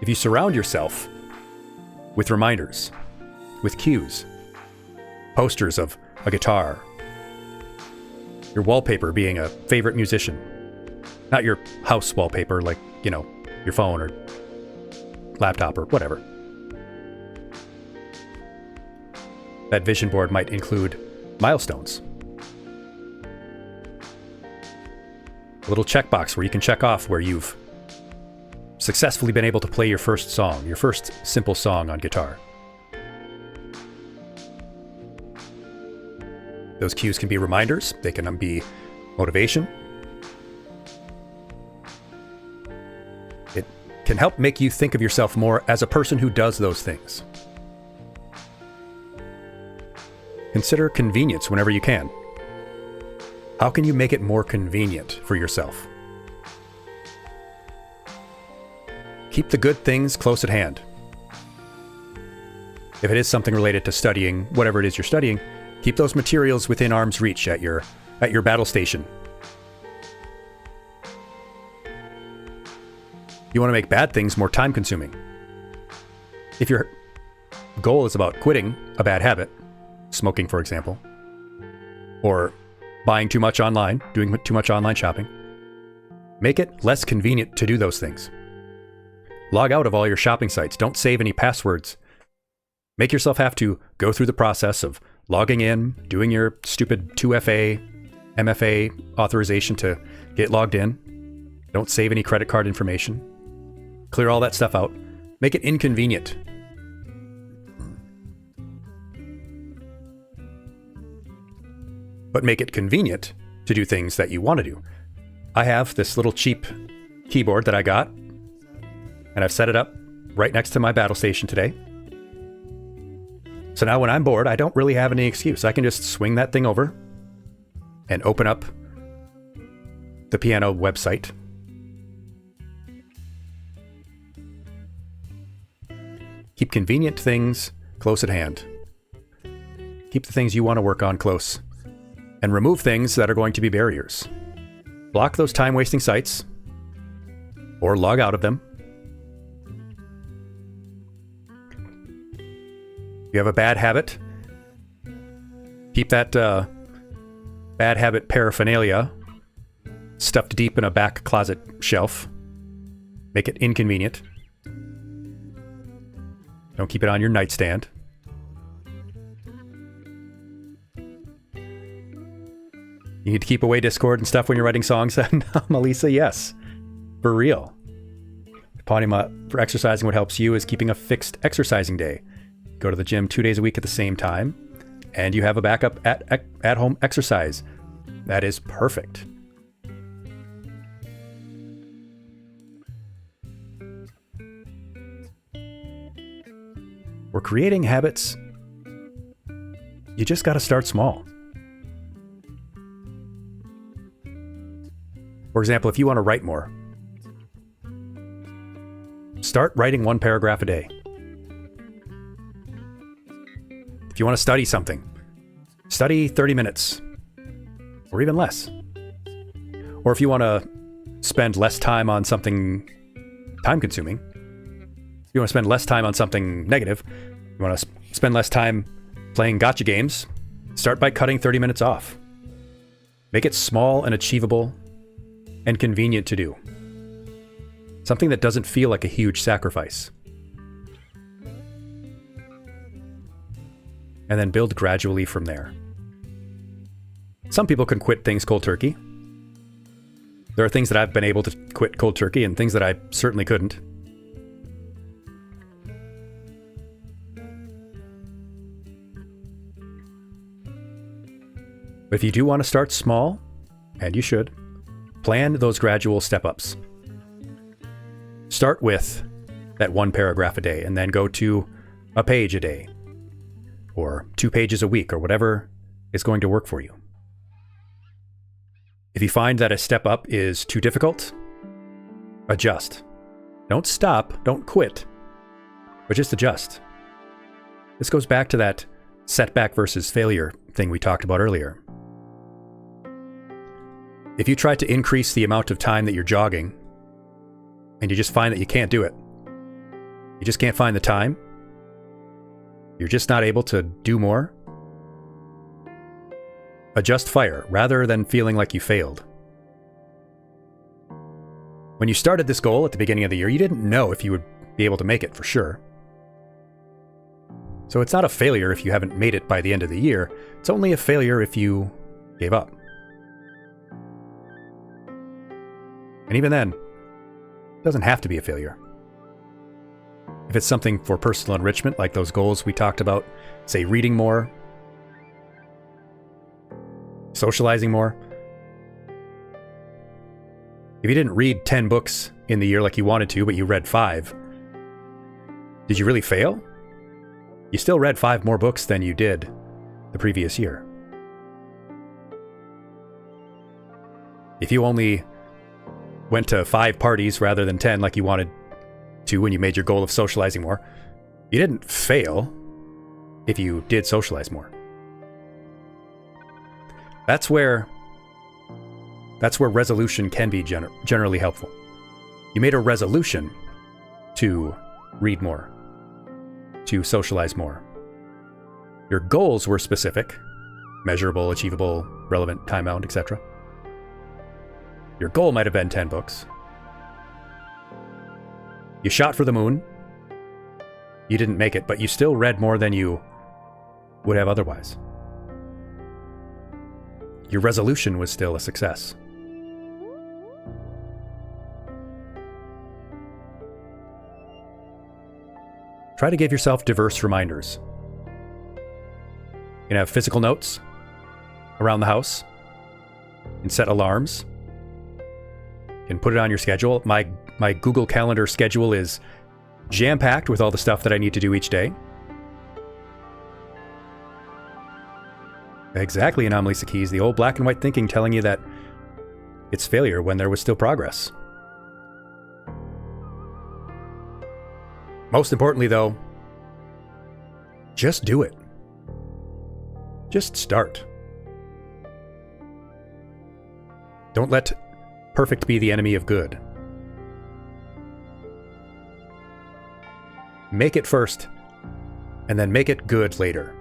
If you surround yourself with reminders, with cues, posters of a guitar, your wallpaper being a favorite musician, not your house wallpaper like, your phone or laptop or whatever. That vision board might include milestones. A little checkbox where you can check off where you've successfully been able to play your first song, your first simple song on guitar. Those cues can be reminders. They can be motivation. It can help make you think of yourself more as a person who does those things. Consider convenience whenever you can. How can you make it more convenient for yourself? Keep the good things close at hand. If it is something related to studying, whatever it is you're studying, keep those materials within arm's reach at your battle station. You want to make bad things more time-consuming. If your goal is about quitting a bad habit, smoking for example, or buying too much online, doing too much online shopping, make it less convenient to do those things. Log out of all your shopping sites. Don't save any passwords. Make yourself have to go through the process of logging in, doing your stupid 2FA, MFA authorization to get logged in. Don't save any credit card information. Clear all that stuff out. Make it inconvenient. But make it convenient to do things that you want to do. I have this little cheap keyboard that I got, and I've set it up right next to my battle station today. So now when I'm bored, I don't really have any excuse. I can just swing that thing over and open up the piano website. Keep convenient things close at hand. Keep the things you want to work on close. And remove things that are going to be barriers. Block those time-wasting sites, or log out of them. If you have a bad habit, keep that bad habit paraphernalia stuffed deep in a back closet shelf. Make it inconvenient. Don't keep it on your nightstand. You need to keep away Discord and stuff when you're writing songs. Melissa, yes. For real. Eponymous for exercising, what helps you is keeping a fixed exercising day. Go to the gym 2 days a week at the same time, and you have a backup at-home exercise. That is perfect. We're creating habits. You just got to start small. For example, if you want to write more, start writing 1 paragraph a day. If you want to study something, study 30 minutes or even less. Or if you want to spend less time on something time-consuming, you want to spend less time on something negative, you want to spend less time playing gotcha games, start by cutting 30 minutes off. Make it small and achievable and convenient to do. Something that doesn't feel like a huge sacrifice. And then build gradually from there. Some people can quit things cold turkey. There are things that I've been able to quit cold turkey and things that I certainly couldn't. But if you do want to start small, and you should, plan those gradual step-ups. Start with that 1 paragraph a day, and then go to a page a day, or 2 pages a week, or whatever is going to work for you. If you find that a step up is too difficult, adjust. Don't stop, don't quit, but just adjust. This goes back to that setback versus failure thing we talked about earlier. If you try to increase the amount of time that you're jogging, and you just find that you can't do it, you just can't find the time, you're just not able to do more, adjust fire rather than feeling like you failed. When you started this goal at the beginning of the year, you didn't know if you would be able to make it for sure. So it's not a failure if you haven't made it by the end of the year. It's only a failure if you gave up. And even then, it doesn't have to be a failure. If it's something for personal enrichment, like those goals we talked about, say reading more, socializing more. If you didn't read 10 books in the year like you wanted to, but you read 5, did you really fail? You still read 5 more books than you did the previous year. If you only went to 5 parties rather than 10 like you wanted to when you made your goal of socializing more, you didn't fail. if you did socialize more. That's where resolution can be generally helpful. You made a resolution to read more, to socialize more. Your goals were specific, measurable, achievable, relevant, time-bound, etc. Your goal might have been 10 books. You shot for the moon. You didn't make it, but you still read more than you would have otherwise. Your resolution was still a success. Try to give yourself diverse reminders. You can have physical notes around the house. You can set alarms. You can put it on your schedule. My Google Calendar schedule is jam-packed with all the stuff that I need to do each day. Exactly, Anomalisa Keys, the old black and white thinking telling you that it's failure when there was still progress. Most importantly, though, just do it. Just start. Don't let perfect be the enemy of good. Make it first, and then make it good later.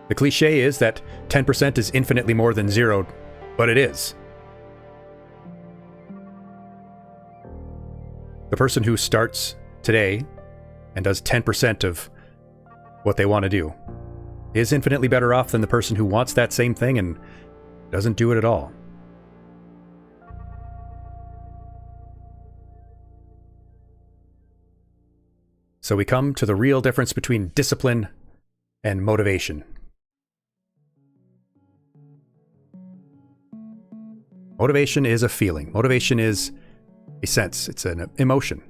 The cliche is that 10% is infinitely more than 0, but it is. The person who starts today and does 10% of what they want to do is infinitely better off than the person who wants that same thing and doesn't do it at all. So we come to the real difference between discipline and motivation. Motivation is a feeling. Motivation is a sense. It's an emotion.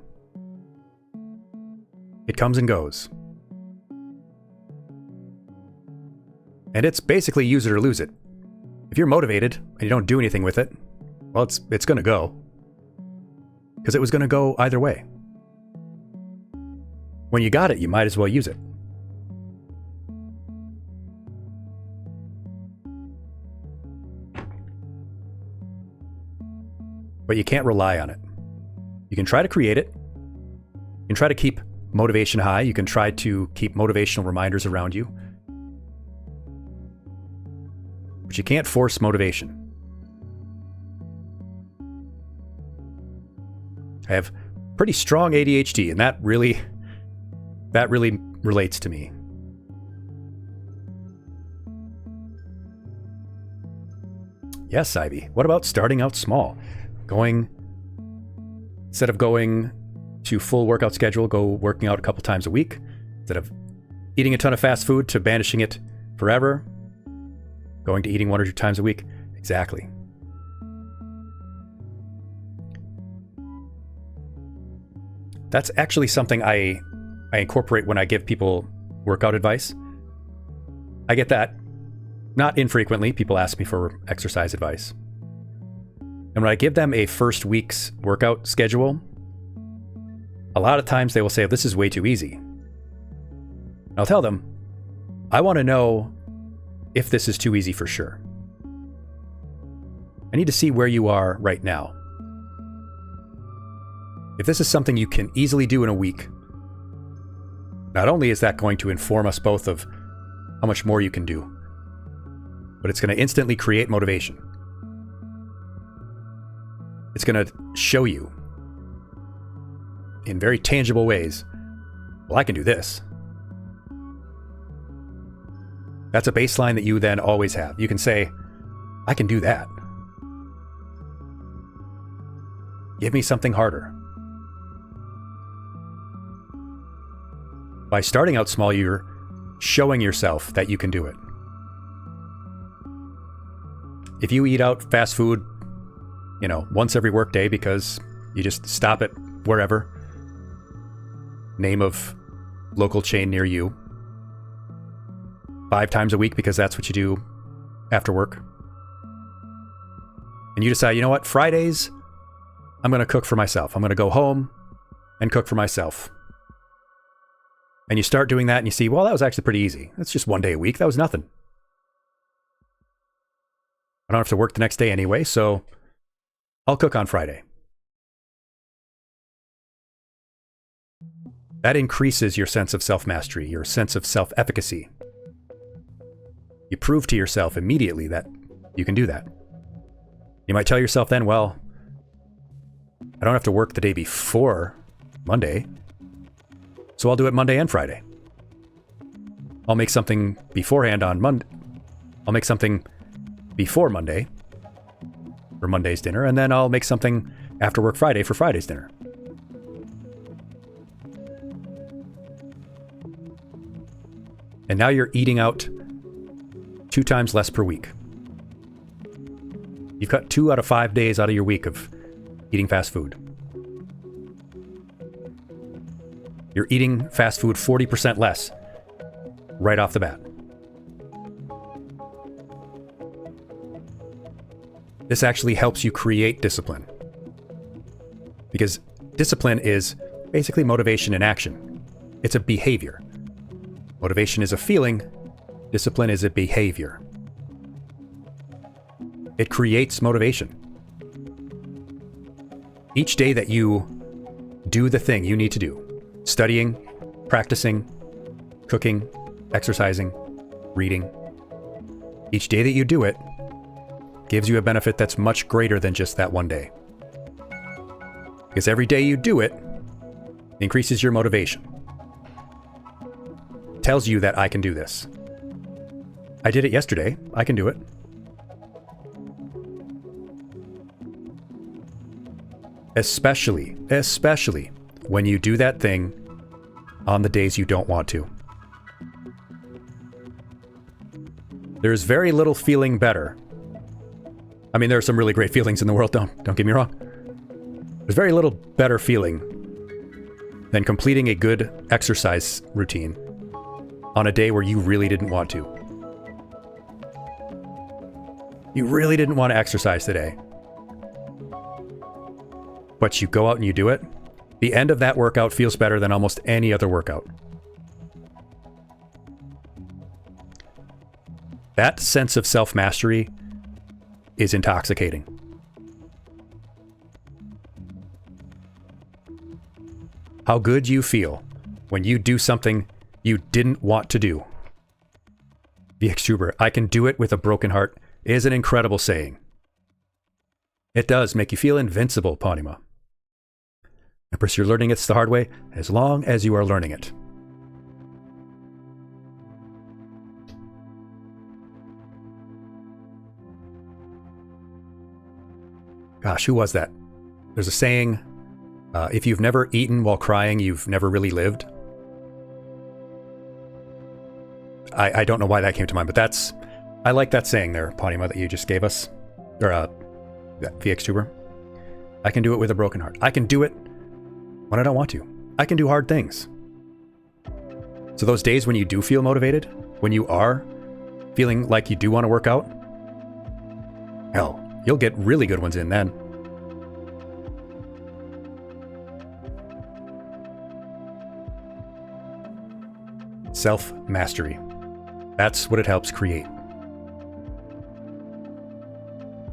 It comes and goes. And it's basically use it or lose it. If you're motivated and you don't do anything with it, well, it's going to go. Because it was going to go either way. When you got it, you might as well use it. But you can't rely on it. You can try to create it. You can try to keep motivation high. You can try to keep motivational reminders around you. But you can't force motivation. I have pretty strong ADHD, and that really relates to me. Yes, Ivy. What about starting out small? Instead of going to full workout schedule, go working out a couple times a week. Instead of eating a ton of fast food to banishing it forever, going to eating 1 or 2 times a week. Exactly. That's actually something I incorporate when I give people workout advice. I get that not infrequently. People ask me for exercise advice. And when I give them a first week's workout schedule, a lot of times they will say, this is way too easy. I'll tell them, I want to know if this is too easy for sure. I need to see where you are right now. If this is something you can easily do in a week, not only is that going to inform us both of how much more you can do, but it's going to instantly create motivation. It's going to show you in very tangible ways, well, I can do this. That's a baseline that you then always have. You can say, I can do that. Give me something harder. By starting out small, you're showing yourself that you can do it. If you eat out fast food, once every workday because you just stop at wherever, name of local chain near you, 5 times a week because that's what you do after work, and you decide, you know what, Fridays, I'm going to cook for myself. I'm going to go home and cook for myself. And you start doing that and you see, well, that was actually pretty easy. That's just 1 day a week. That was nothing. I don't have to work the next day anyway, so I'll cook on Friday. That increases your sense of self-mastery, your sense of self-efficacy. You prove to yourself immediately that you can do that. You might tell yourself then, well, I don't have to work the day before Monday, so I'll do it Monday and Friday. I'll make something beforehand on Monday. I'll make something before Monday for Monday's dinner, and then I'll make something after work Friday for Friday's dinner. And now you're eating out 2 times less per week. You've cut 2 out of 5 days out of your week of eating fast food. You're eating fast food 40% less right off the bat. This actually helps you create discipline. Because discipline is basically motivation in action. It's a behavior. Motivation is a feeling. Discipline is a behavior. It creates motivation. Each day that you do the thing you need to do, studying, practicing, cooking, exercising, reading, each day that you do it gives you a benefit that's much greater than just that one day. Because every day you do it increases your motivation. Tells you that I can do this. I did it yesterday. I can do it. Especially when you do that thing on the days you don't want to. There's very little feeling better. I mean, there are some really great feelings in the world, don't get me wrong. There's very little better feeling than completing a good exercise routine on a day where you really didn't want to. You really didn't want to exercise today. But you go out and you do it. The end of that workout feels better than almost any other workout. That sense of self-mastery is intoxicating. How good you feel when you do something you didn't want to do. Vtuber, I can do it with a broken heart, is an incredible saying. It does make you feel invincible, Ponima. Empress, you're learning it the hard way as long as you are learning it. Gosh, who was that? There's a saying, if you've never eaten while crying, you've never really lived. I don't know why that came to mind, but I like that saying there, Ponima, that you just gave us. Or, VXTuber. I can do it with a broken heart. I can do it when I don't want to. I can do hard things. So those days when you do feel motivated, when you are feeling like you do want to work out, hell, you'll get really good ones in then. Self-mastery. That's what it helps create.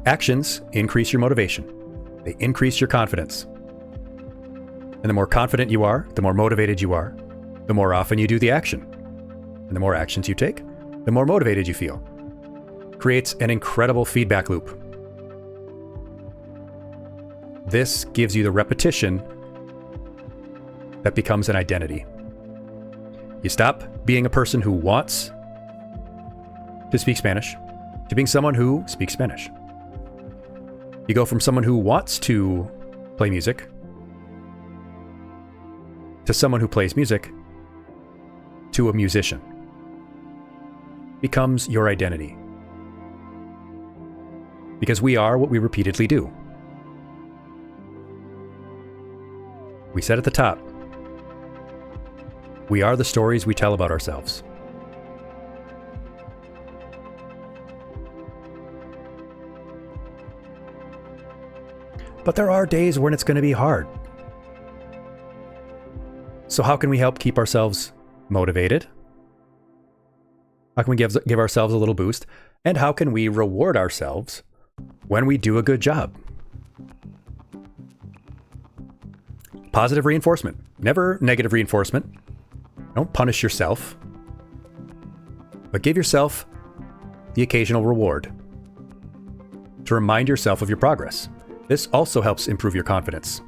Actions increase your motivation. They increase your confidence. And the more confident you are, the more motivated you are, the more often you do the action. And the more actions you take, the more motivated you feel. Creates an incredible feedback loop. This gives you the repetition that becomes an identity. You stop being a person who wants to speak Spanish to being someone who speaks Spanish. You go from someone who wants to play music to someone who plays music to a musician. Becomes your identity. Because we are what we repeatedly do. We said at the top, we are the stories we tell about ourselves. But there are days when it's going to be hard. So how can we help keep ourselves motivated? How can we give ourselves a little boost? And how can we reward ourselves when we do a good job? Positive reinforcement, never negative reinforcement. Don't punish yourself, but give yourself the occasional reward to remind yourself of your progress. This also helps improve your confidence.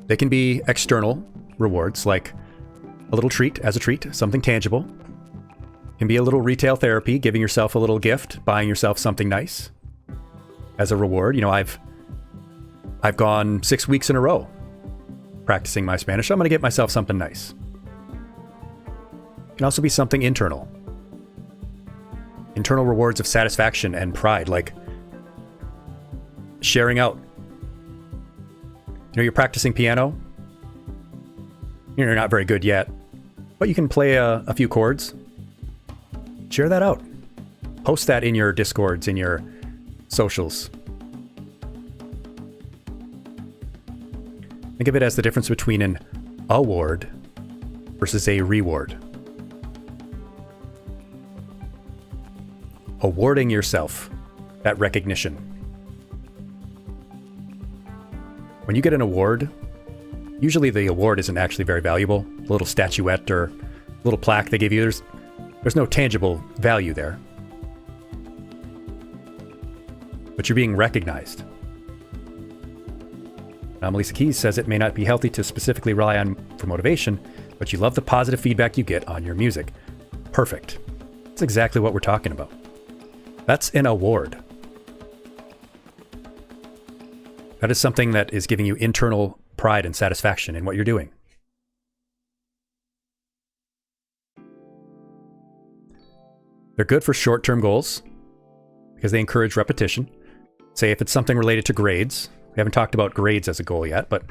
They can be external rewards, like a little treat as a treat, something tangible. It can be a little retail therapy, giving yourself a little gift, buying yourself something nice as a reward. You know, I've gone 6 weeks in a row practicing my Spanish. So I'm going to get myself something nice. It can also be something internal. Internal rewards of satisfaction and pride, like sharing out. You know, you're practicing piano. You're not very good yet, but you can play a few chords. Share that out. Post that in your Discords, in your socials. Think of it as the difference between an award versus a reward. Awarding yourself that recognition. When you get an award, usually the award isn't actually very valuable. A little statuette or a little plaque they give you, there's no tangible value there. But you're being recognized. Now, Melissa Keys says it may not be healthy to specifically rely on for motivation, but you love the positive feedback you get on your music. Perfect. That's exactly what we're talking about. That's an award. That is something that is giving you internal pride and satisfaction in what you're doing. They're good for short-term goals because they encourage repetition. Say if it's something related to grades. We haven't talked about grades as a goal yet, but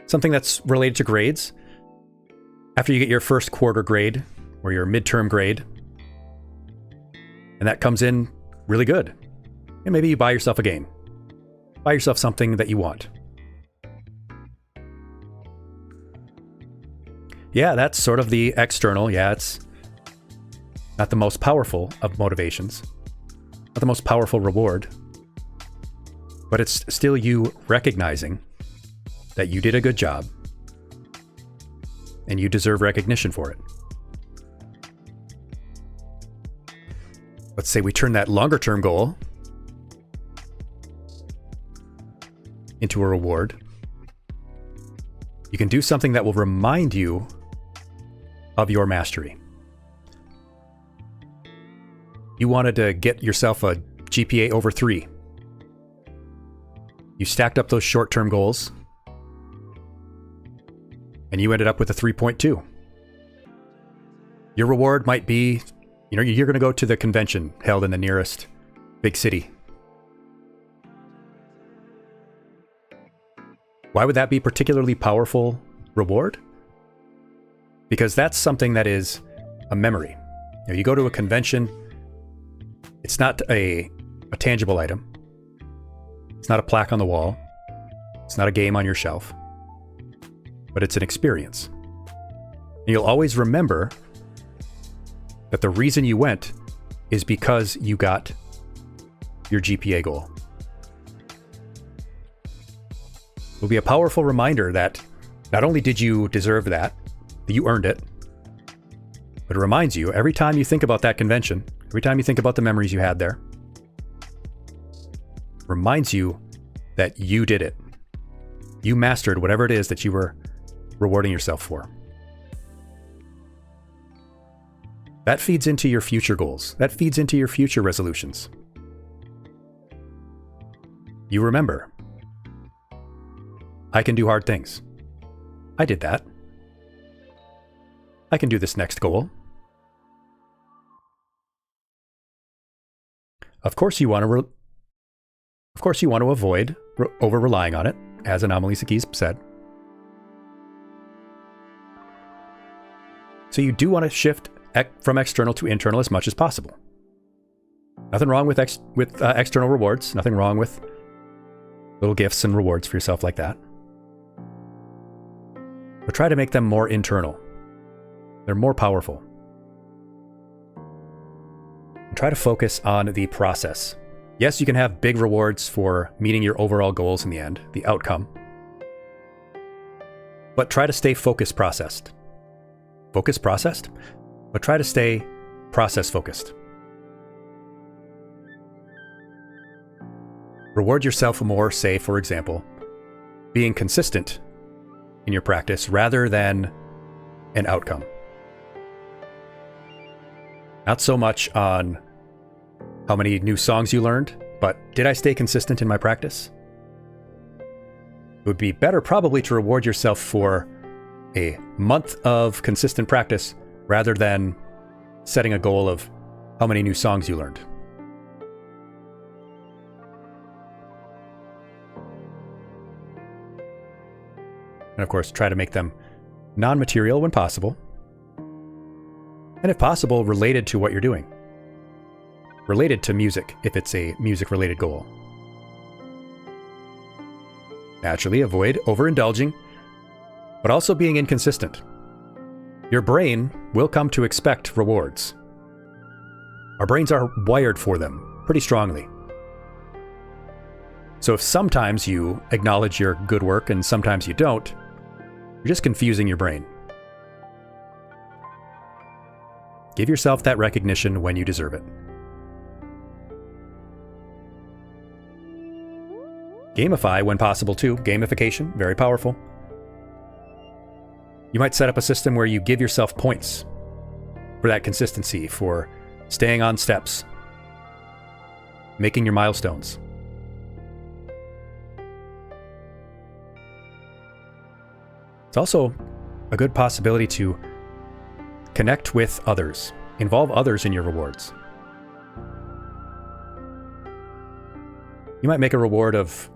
something that's related to grades. After you get your first quarter grade or your midterm grade, and that comes in really good, and maybe you buy yourself a game. Buy yourself something that you want. Yeah, that's sort of the external. Yeah, it's not the most powerful of motivations, not the most powerful reward, but it's still you recognizing that you did a good job and you deserve recognition for it. Let's say we turn that longer term goal into a reward. You can do something that will remind you of your mastery. You wanted to get yourself a GPA over 3. You stacked up those short-term goals, and you ended up with a 3.2. Your reward might be, you're going to go to the convention held in the nearest big city. Why would that be a particularly powerful reward? Because that's something that is a memory. You go to a convention, it's not a tangible item. It's not a plaque on the wall. It's not a game on your shelf. But it's an experience. And you'll always remember that the reason you went is because you got your GPA goal. It will be a powerful reminder that not only did you deserve that you earned it, but it reminds you every time you think about that convention, every time you think about the memories you had there, reminds you that you did it. You mastered whatever it is that you were rewarding yourself for. That feeds into your future goals. That feeds into your future resolutions. You remember, I can do hard things. I did that. I can do this next goal. Of course you want to avoid over-relying on it, as Anomalisa Keys said. So you do want to shift from external to internal as much as possible. Nothing wrong with external rewards. Nothing wrong with little gifts and rewards for yourself like that. but try to make them more internal. They're more powerful. And try to focus on the process. Yes, you can have big rewards for meeting your overall goals in the end, the outcome. But try to stay focus processed. Focus processed? But try to stay process focused. Reward yourself more, say, for example, being consistent in your practice rather than an outcome. Not so much on how many new songs you learned, but did I stay consistent in my practice? It would be better probably to reward yourself for a month of consistent practice rather than setting a goal of how many new songs you learned. And of course, try to make them non-material when possible. And if possible, related to what you're doing. Related to music, if it's a music-related goal. Naturally, avoid overindulging, but also being inconsistent. Your brain will come to expect rewards. Our brains are wired for them pretty strongly. So if sometimes you acknowledge your good work and sometimes you don't, you're just confusing your brain. Give yourself that recognition when you deserve it. Gamify when possible too. Gamification, very powerful. You might set up a system where you give yourself points for that consistency, for staying on steps, making your milestones. It's also a good possibility to connect with others, involve others in your rewards. You might make a reward of,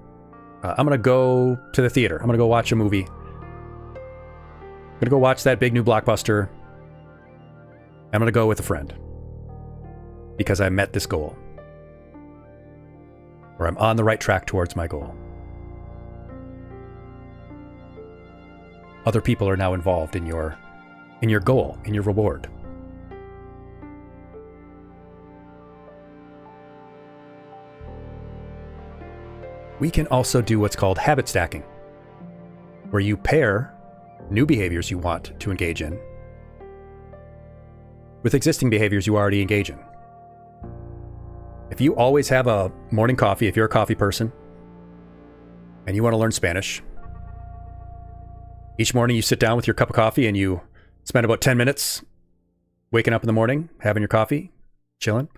I'm going to go to the theater. I'm going to go watch a movie. I'm going to go watch that big new blockbuster. I'm going to go with a friend because I met this goal. Or I'm on the right track towards my goal. Other people are now involved in your goal, in your reward. We can also do what's called habit stacking, where you pair new behaviors you want to engage in with existing behaviors you already engage in. If you always have a morning coffee, if you're a coffee person, and you want to learn Spanish, each morning you sit down with your cup of coffee and you spend about 10 minutes waking up in the morning, having your coffee, chilling.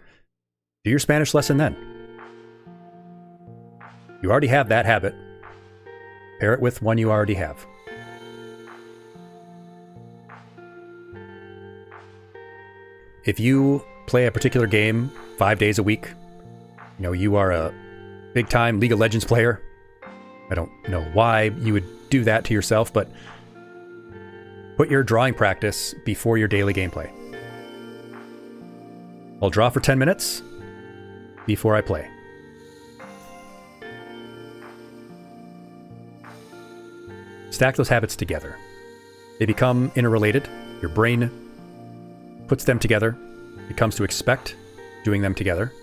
Do your Spanish lesson then. You already have that habit. Pair it with one you already have. If you play a particular game 5 days a week, you are a big-time League of Legends player. I don't know why you would do that to yourself, but put your drawing practice before your daily gameplay. I'll draw for 10 minutes before I play. Stack those habits together. They become interrelated. Your brain puts them together. It comes to expect doing them together.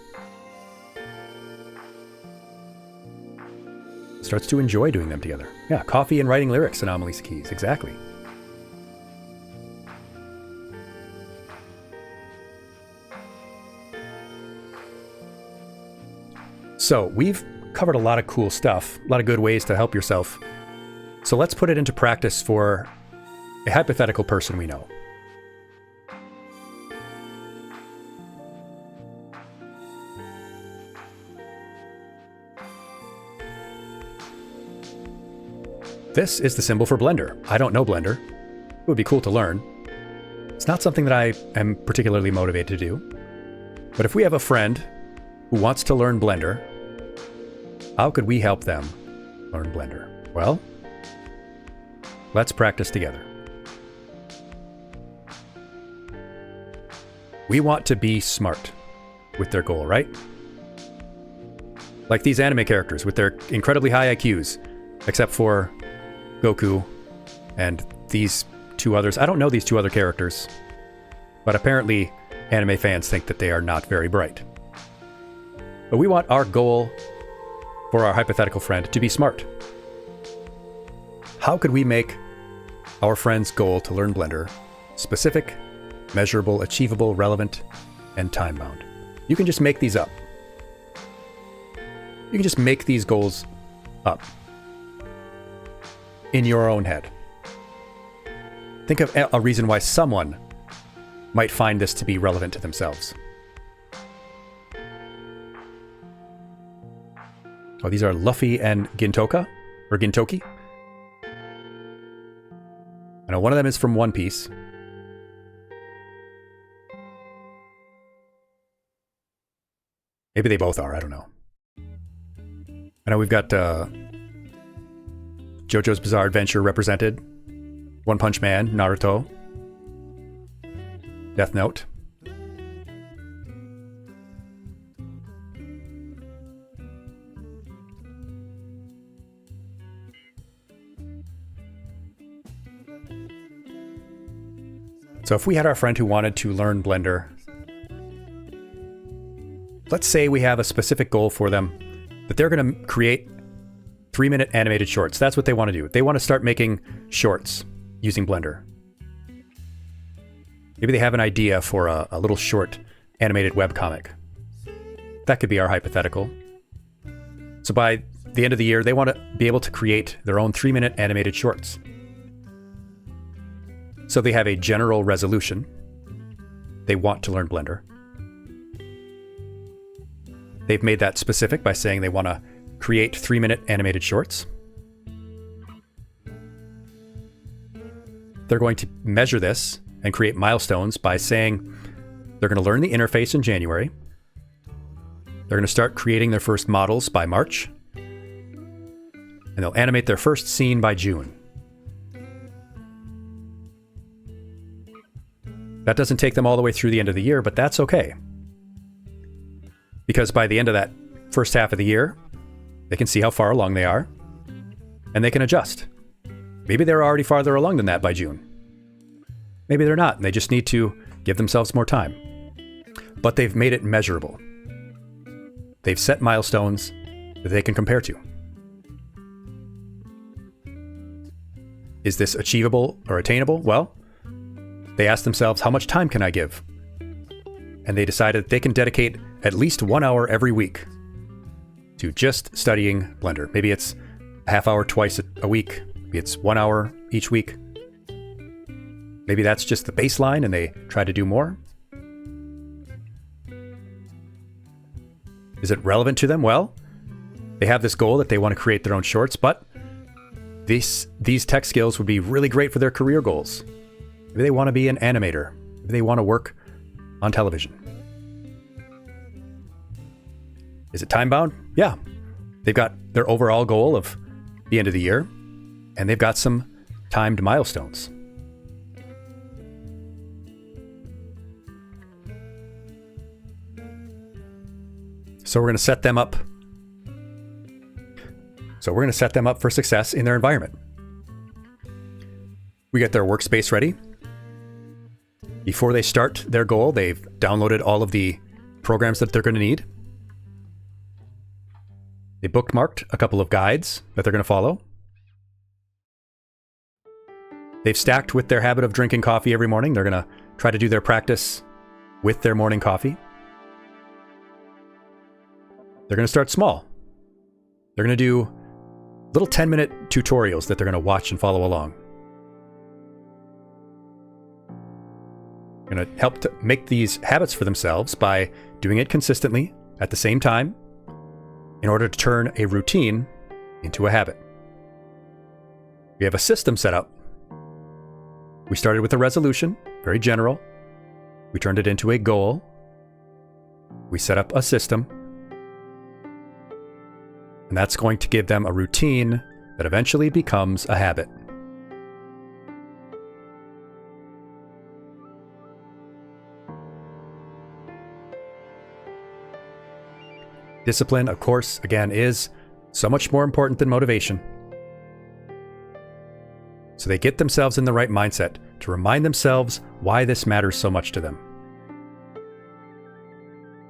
Starts to enjoy doing them together. Yeah, coffee and writing lyrics, Anomaly's keys, exactly. So we've covered a lot of cool stuff, a lot of good ways to help yourself. So let's put it into practice for a hypothetical person we know. This is the symbol for Blender. I don't know Blender. It would be cool to learn. It's not something that I am particularly motivated to do. But if we have a friend who wants to learn Blender, how could we help them learn Blender? Well, let's practice together. We want to be smart with their goal, right? Like these anime characters with their incredibly high IQs, except for Goku and these two others. I don't know these two other characters, but apparently anime fans think that they are not very bright. But we want our goal for our hypothetical friend to be smart. How could we make our friend's goal to learn Blender specific, measurable, achievable, relevant, and time-bound? You can just make these up. You can just make these goals up in your own head. Think of a reason why someone might find this to be relevant to themselves. Oh, these are Luffy and Gintoki. I know one of them is from One Piece. Maybe they both are, I don't know. I know we've got JoJo's Bizarre Adventure represented. One Punch Man, Naruto. Death Note. So if we had our friend who wanted to learn Blender, let's say we have a specific goal for them that they're going to create 3-minute animated shorts. That's what they want to do. They want to start making shorts using Blender. Maybe they have an idea for a little short animated webcomic. That could be our hypothetical. So by the end of the year, they want to be able to create their own 3-minute animated shorts. So they have a general resolution. They want to learn Blender. They've made that specific by saying they want to create 3-minute animated shorts. They're going to measure this and create milestones by saying they're going to learn the interface in January. They're going to start creating their first models by March. And they'll animate their first scene by June. That doesn't take them all the way through the end of the year, but that's okay. Because by the end of that first half of the year, they can see how far along they are, and they can adjust. Maybe they're already farther along than that by June. Maybe they're not, and they just need to give themselves more time. But they've made it measurable. They've set milestones that they can compare to. Is this achievable or attainable? Well, they asked themselves, how much time can I give? And they decided they can dedicate at least 1 hour every week to just studying Blender. Maybe it's a half hour twice a week. Maybe it's 1 hour each week. Maybe that's just the baseline and they try to do more. Is it relevant to them? Well, they have this goal that they want to create their own shorts, but these tech skills would be really great for their career goals. Maybe they want to be an animator. Maybe they want to work on television. Is it time-bound? Yeah. They've got their overall goal of the end of the year, and they've got some timed milestones. So we're going to set them up. For success in their environment. We get their workspace ready. Before they start their goal, they've downloaded all of the programs that they're going to need. They bookmarked a couple of guides that they're going to follow. They've stacked with their habit of drinking coffee every morning. They're going to try to do their practice with their morning coffee. They're going to start small. They're going to do little 10-minute tutorials that they're going to watch and follow along. Going to help to make these habits for themselves by doing it consistently at the same time in order to turn a routine into a habit. We have a system set up. We started with a resolution, very general. We turned it into a goal. We set up a system. And that's going to give them a routine that eventually becomes a habit. Discipline, of course, again, is so much more important than motivation. So they get themselves in the right mindset to remind themselves why this matters so much to them.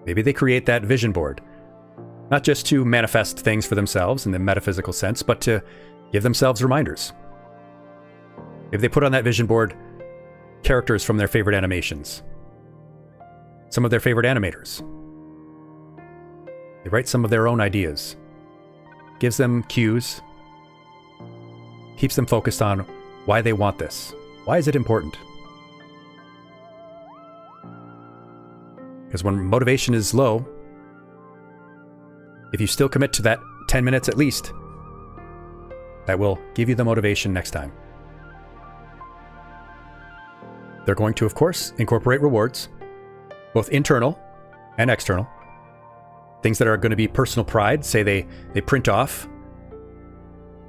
Maybe they create that vision board, not just to manifest things for themselves in the metaphysical sense, but to give themselves reminders. If they put on that vision board characters from their favorite animations, some of their favorite animators. They write some of their own ideas. Gives them cues. Keeps them focused on why they want this. Why is it important? Because when motivation is low, if you still commit to that 10 minutes at least, that will give you the motivation next time. They're going to, of course, incorporate rewards, both internal and external. Things that are going to be personal pride. Say they print off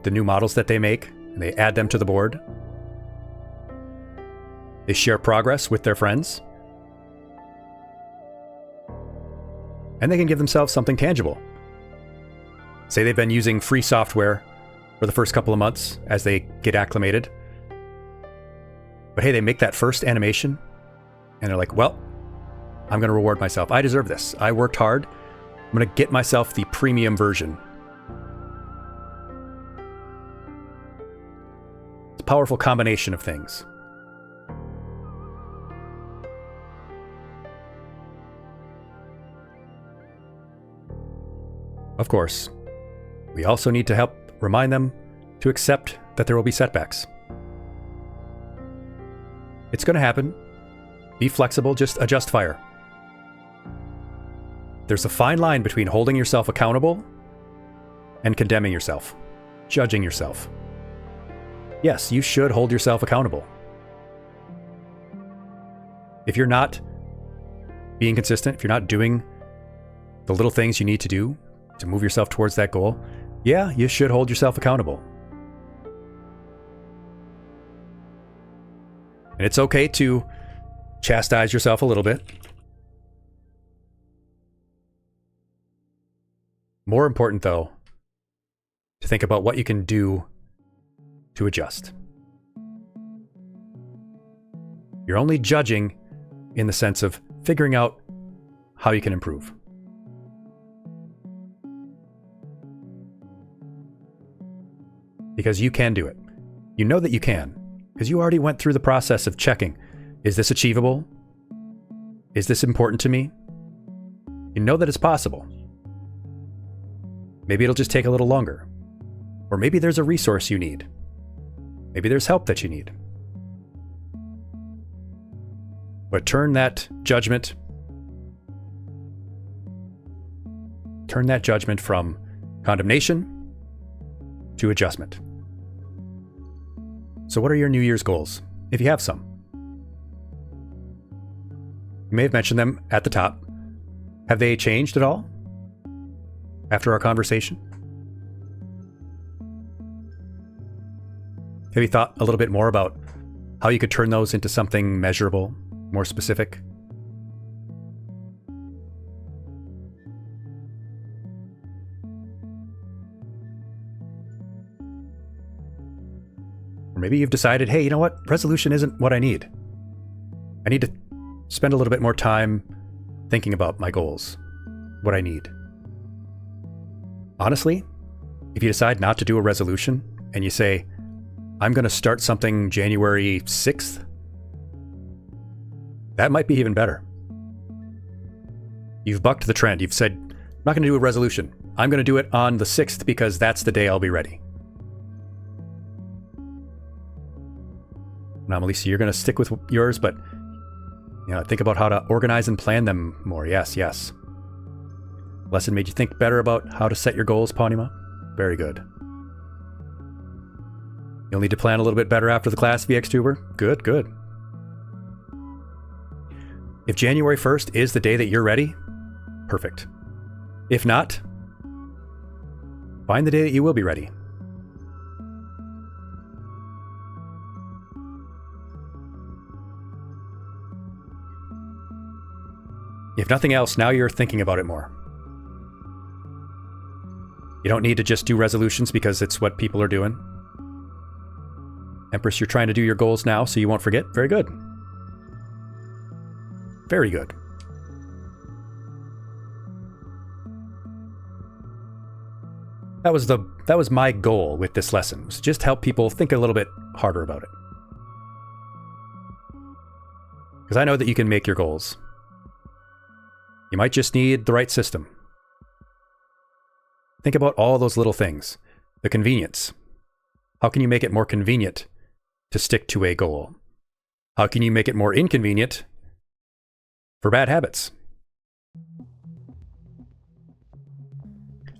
the new models that they make and they add them to the board. They share progress with their friends. And they can give themselves something tangible. Say they've been using free software for the first couple of months as they get acclimated. But hey, they make that first animation and they're like, well, I'm going to reward myself. I deserve this. I worked hard. I'm going to get myself the premium version. It's a powerful combination of things. Of course, we also need to help remind them to accept that there will be setbacks. It's going to happen. Be flexible, just adjust fire. There's a fine line between holding yourself accountable and condemning yourself, judging yourself. Yes, you should hold yourself accountable. If you're not being consistent, if you're not doing the little things you need to do to move yourself towards that goal, yeah, you should hold yourself accountable. And it's okay to chastise yourself a little bit. More important, though, to think about what you can do to adjust. You're only judging in the sense of figuring out how you can improve. Because you can do it. You know that you can, because you already went through the process of checking. Is this achievable? Is this important to me? You know that it's possible. Maybe it'll just take a little longer. Or maybe there's a resource you need. Maybe there's help that you need. But turn that judgment from condemnation to adjustment. So what are your New Year's goals, if you have some? You may have mentioned them at the top. Have they changed at all after our conversation? Have you thought a little bit more about how you could turn those into something measurable, more specific? Or maybe you've decided, hey, you know what? Resolution isn't what I need. I need to spend a little bit more time thinking about my goals, what I need. Honestly, if you decide not to do a resolution and you say, I'm going to start something January 6th, that might be even better. You've bucked the trend. You've said, I'm not going to do a resolution. I'm going to do it on the 6th because that's the day I'll be ready. Now, Melissa, you're going to stick with yours, but think about how to organize and plan them more. Yes. Lesson made you think better about how to set your goals, Ponima? Very good. You'll need to plan a little bit better after the class, Vtuber. Good. If January 1st is the day that you're ready, perfect. If not, find the day that you will be ready. If nothing else, now you're thinking about it more. You don't need to just do resolutions because it's what people are doing. Empress, you're trying to do your goals now so you won't forget. Very good. Very good. That was my goal with this lesson, was just help people think a little bit harder about it. Because I know that you can make your goals. You might just need the right system. Think about all those little things. The convenience. How can you make it more convenient to stick to a goal? How can you make it more inconvenient for bad habits?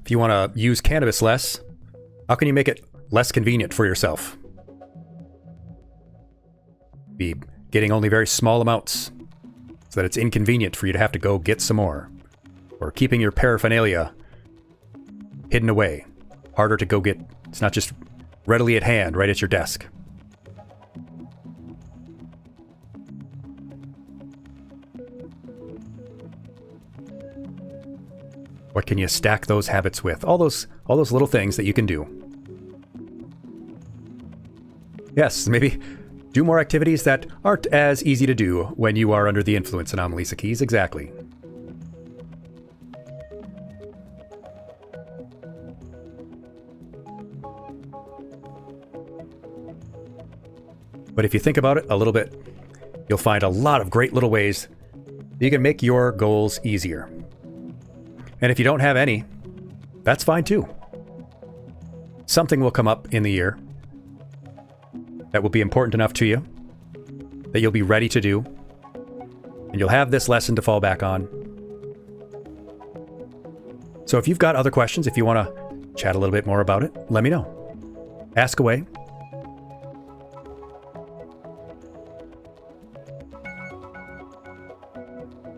If you want to use cannabis less, how can you make it less convenient for yourself? Be getting only very small amounts so that it's inconvenient for you to have to go get some more. Or keeping your paraphernalia hidden away. Harder to go get. It's not just readily at hand, right at your desk. What can you stack those habits with? All those little things that you can do. Yes, maybe do more activities that aren't as easy to do when you are under the influence, Anomalisa Keys. Exactly. But if you think about it a little bit, you'll find a lot of great little ways that you can make your goals easier. And if you don't have any, that's fine too. Something will come up in the year that will be important enough to you, that you'll be ready to do, and you'll have this lesson to fall back on. So if you've got other questions, if you want to chat a little bit more about it, let me know. Ask away.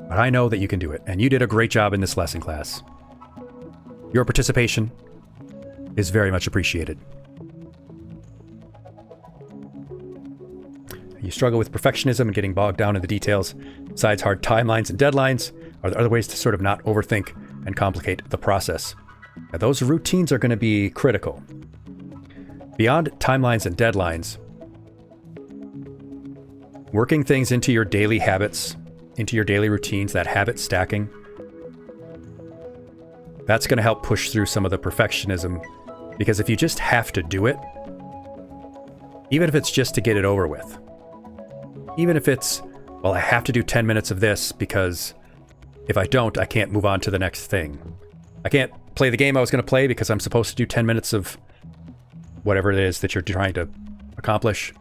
But I know that you can do it, and you did a great job in this lesson class. Your participation is very much appreciated. You struggle with perfectionism and getting bogged down in the details. Besides hard timelines and deadlines, are there other ways to sort of not overthink and complicate the process? Now, those routines are going to be critical. Beyond timelines and deadlines, working things into your daily habits, into your daily routines, that habit stacking, that's going to help push through some of the perfectionism. Because if you just have to do it, even if it's just to get it over with, even if it's, well, I have to do 10 minutes of this because if I don't, I can't move on to the next thing. I can't play the game I was going to play because I'm supposed to do 10 minutes of whatever it is that you're trying to accomplish.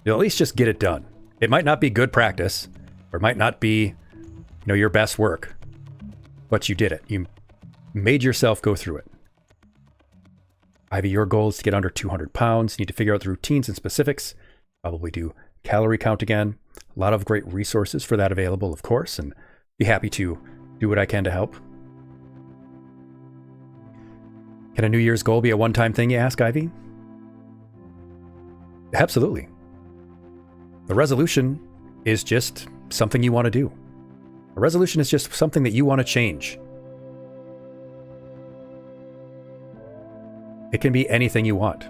You'll at least just get it done. It might not be good practice, or it might not be, your best work, but you did it. You made yourself go through it. Ivy, your goal is to get under 200 pounds. You need to figure out the routines and specifics. Probably do calorie count again. A lot of great resources for that available, of course, and be happy to do what I can to help. Can a New Year's goal be a one-time thing, you ask, Ivy? Absolutely. The resolution is just something you want to do. A resolution is just something that you want to change. It can be anything you want.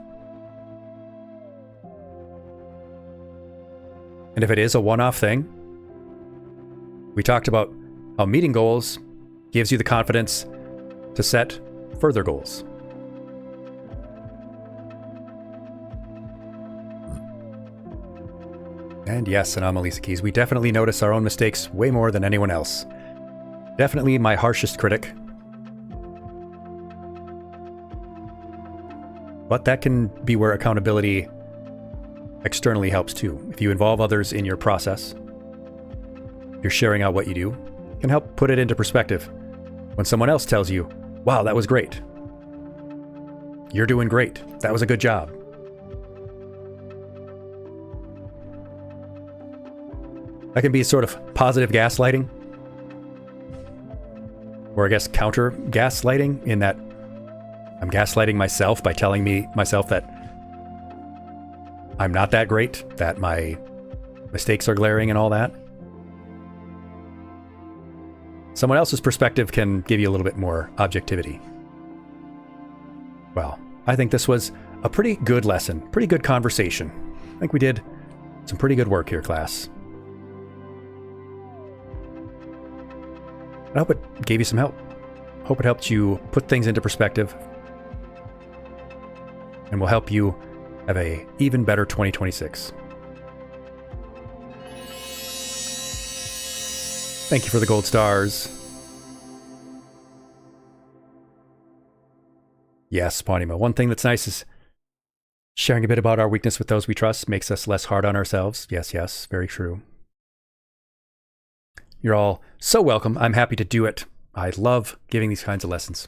And if it is a one-off thing, we talked about how meeting goals gives you the confidence to set further goals. And yes, Anomalisa Keys, we definitely notice our own mistakes way more than anyone else. Definitely my harshest critic. But that can be where accountability externally helps too. If you involve others in your process, you're sharing out what you do, it can help put it into perspective. When someone else tells you, wow, that was great. You're doing great. That was a good job. That can be sort of positive gaslighting, or I guess counter gaslighting, in that I'm gaslighting myself by telling myself that I'm not that great, that my mistakes are glaring and all that. Someone else's perspective can give you a little bit more objectivity. Well, I think this was a pretty good lesson, pretty good conversation. I think we did some pretty good work here, class. I hope it gave you some help. Hope it helped you put things into perspective and will help you have a even better 2026. Thank you for the gold stars. Yes, Pawnima. One thing that's nice is sharing a bit about our weakness with those we trust makes us less hard on ourselves. Yes, yes, very true. You're all so welcome. I'm happy to do it. I love giving these kinds of lessons.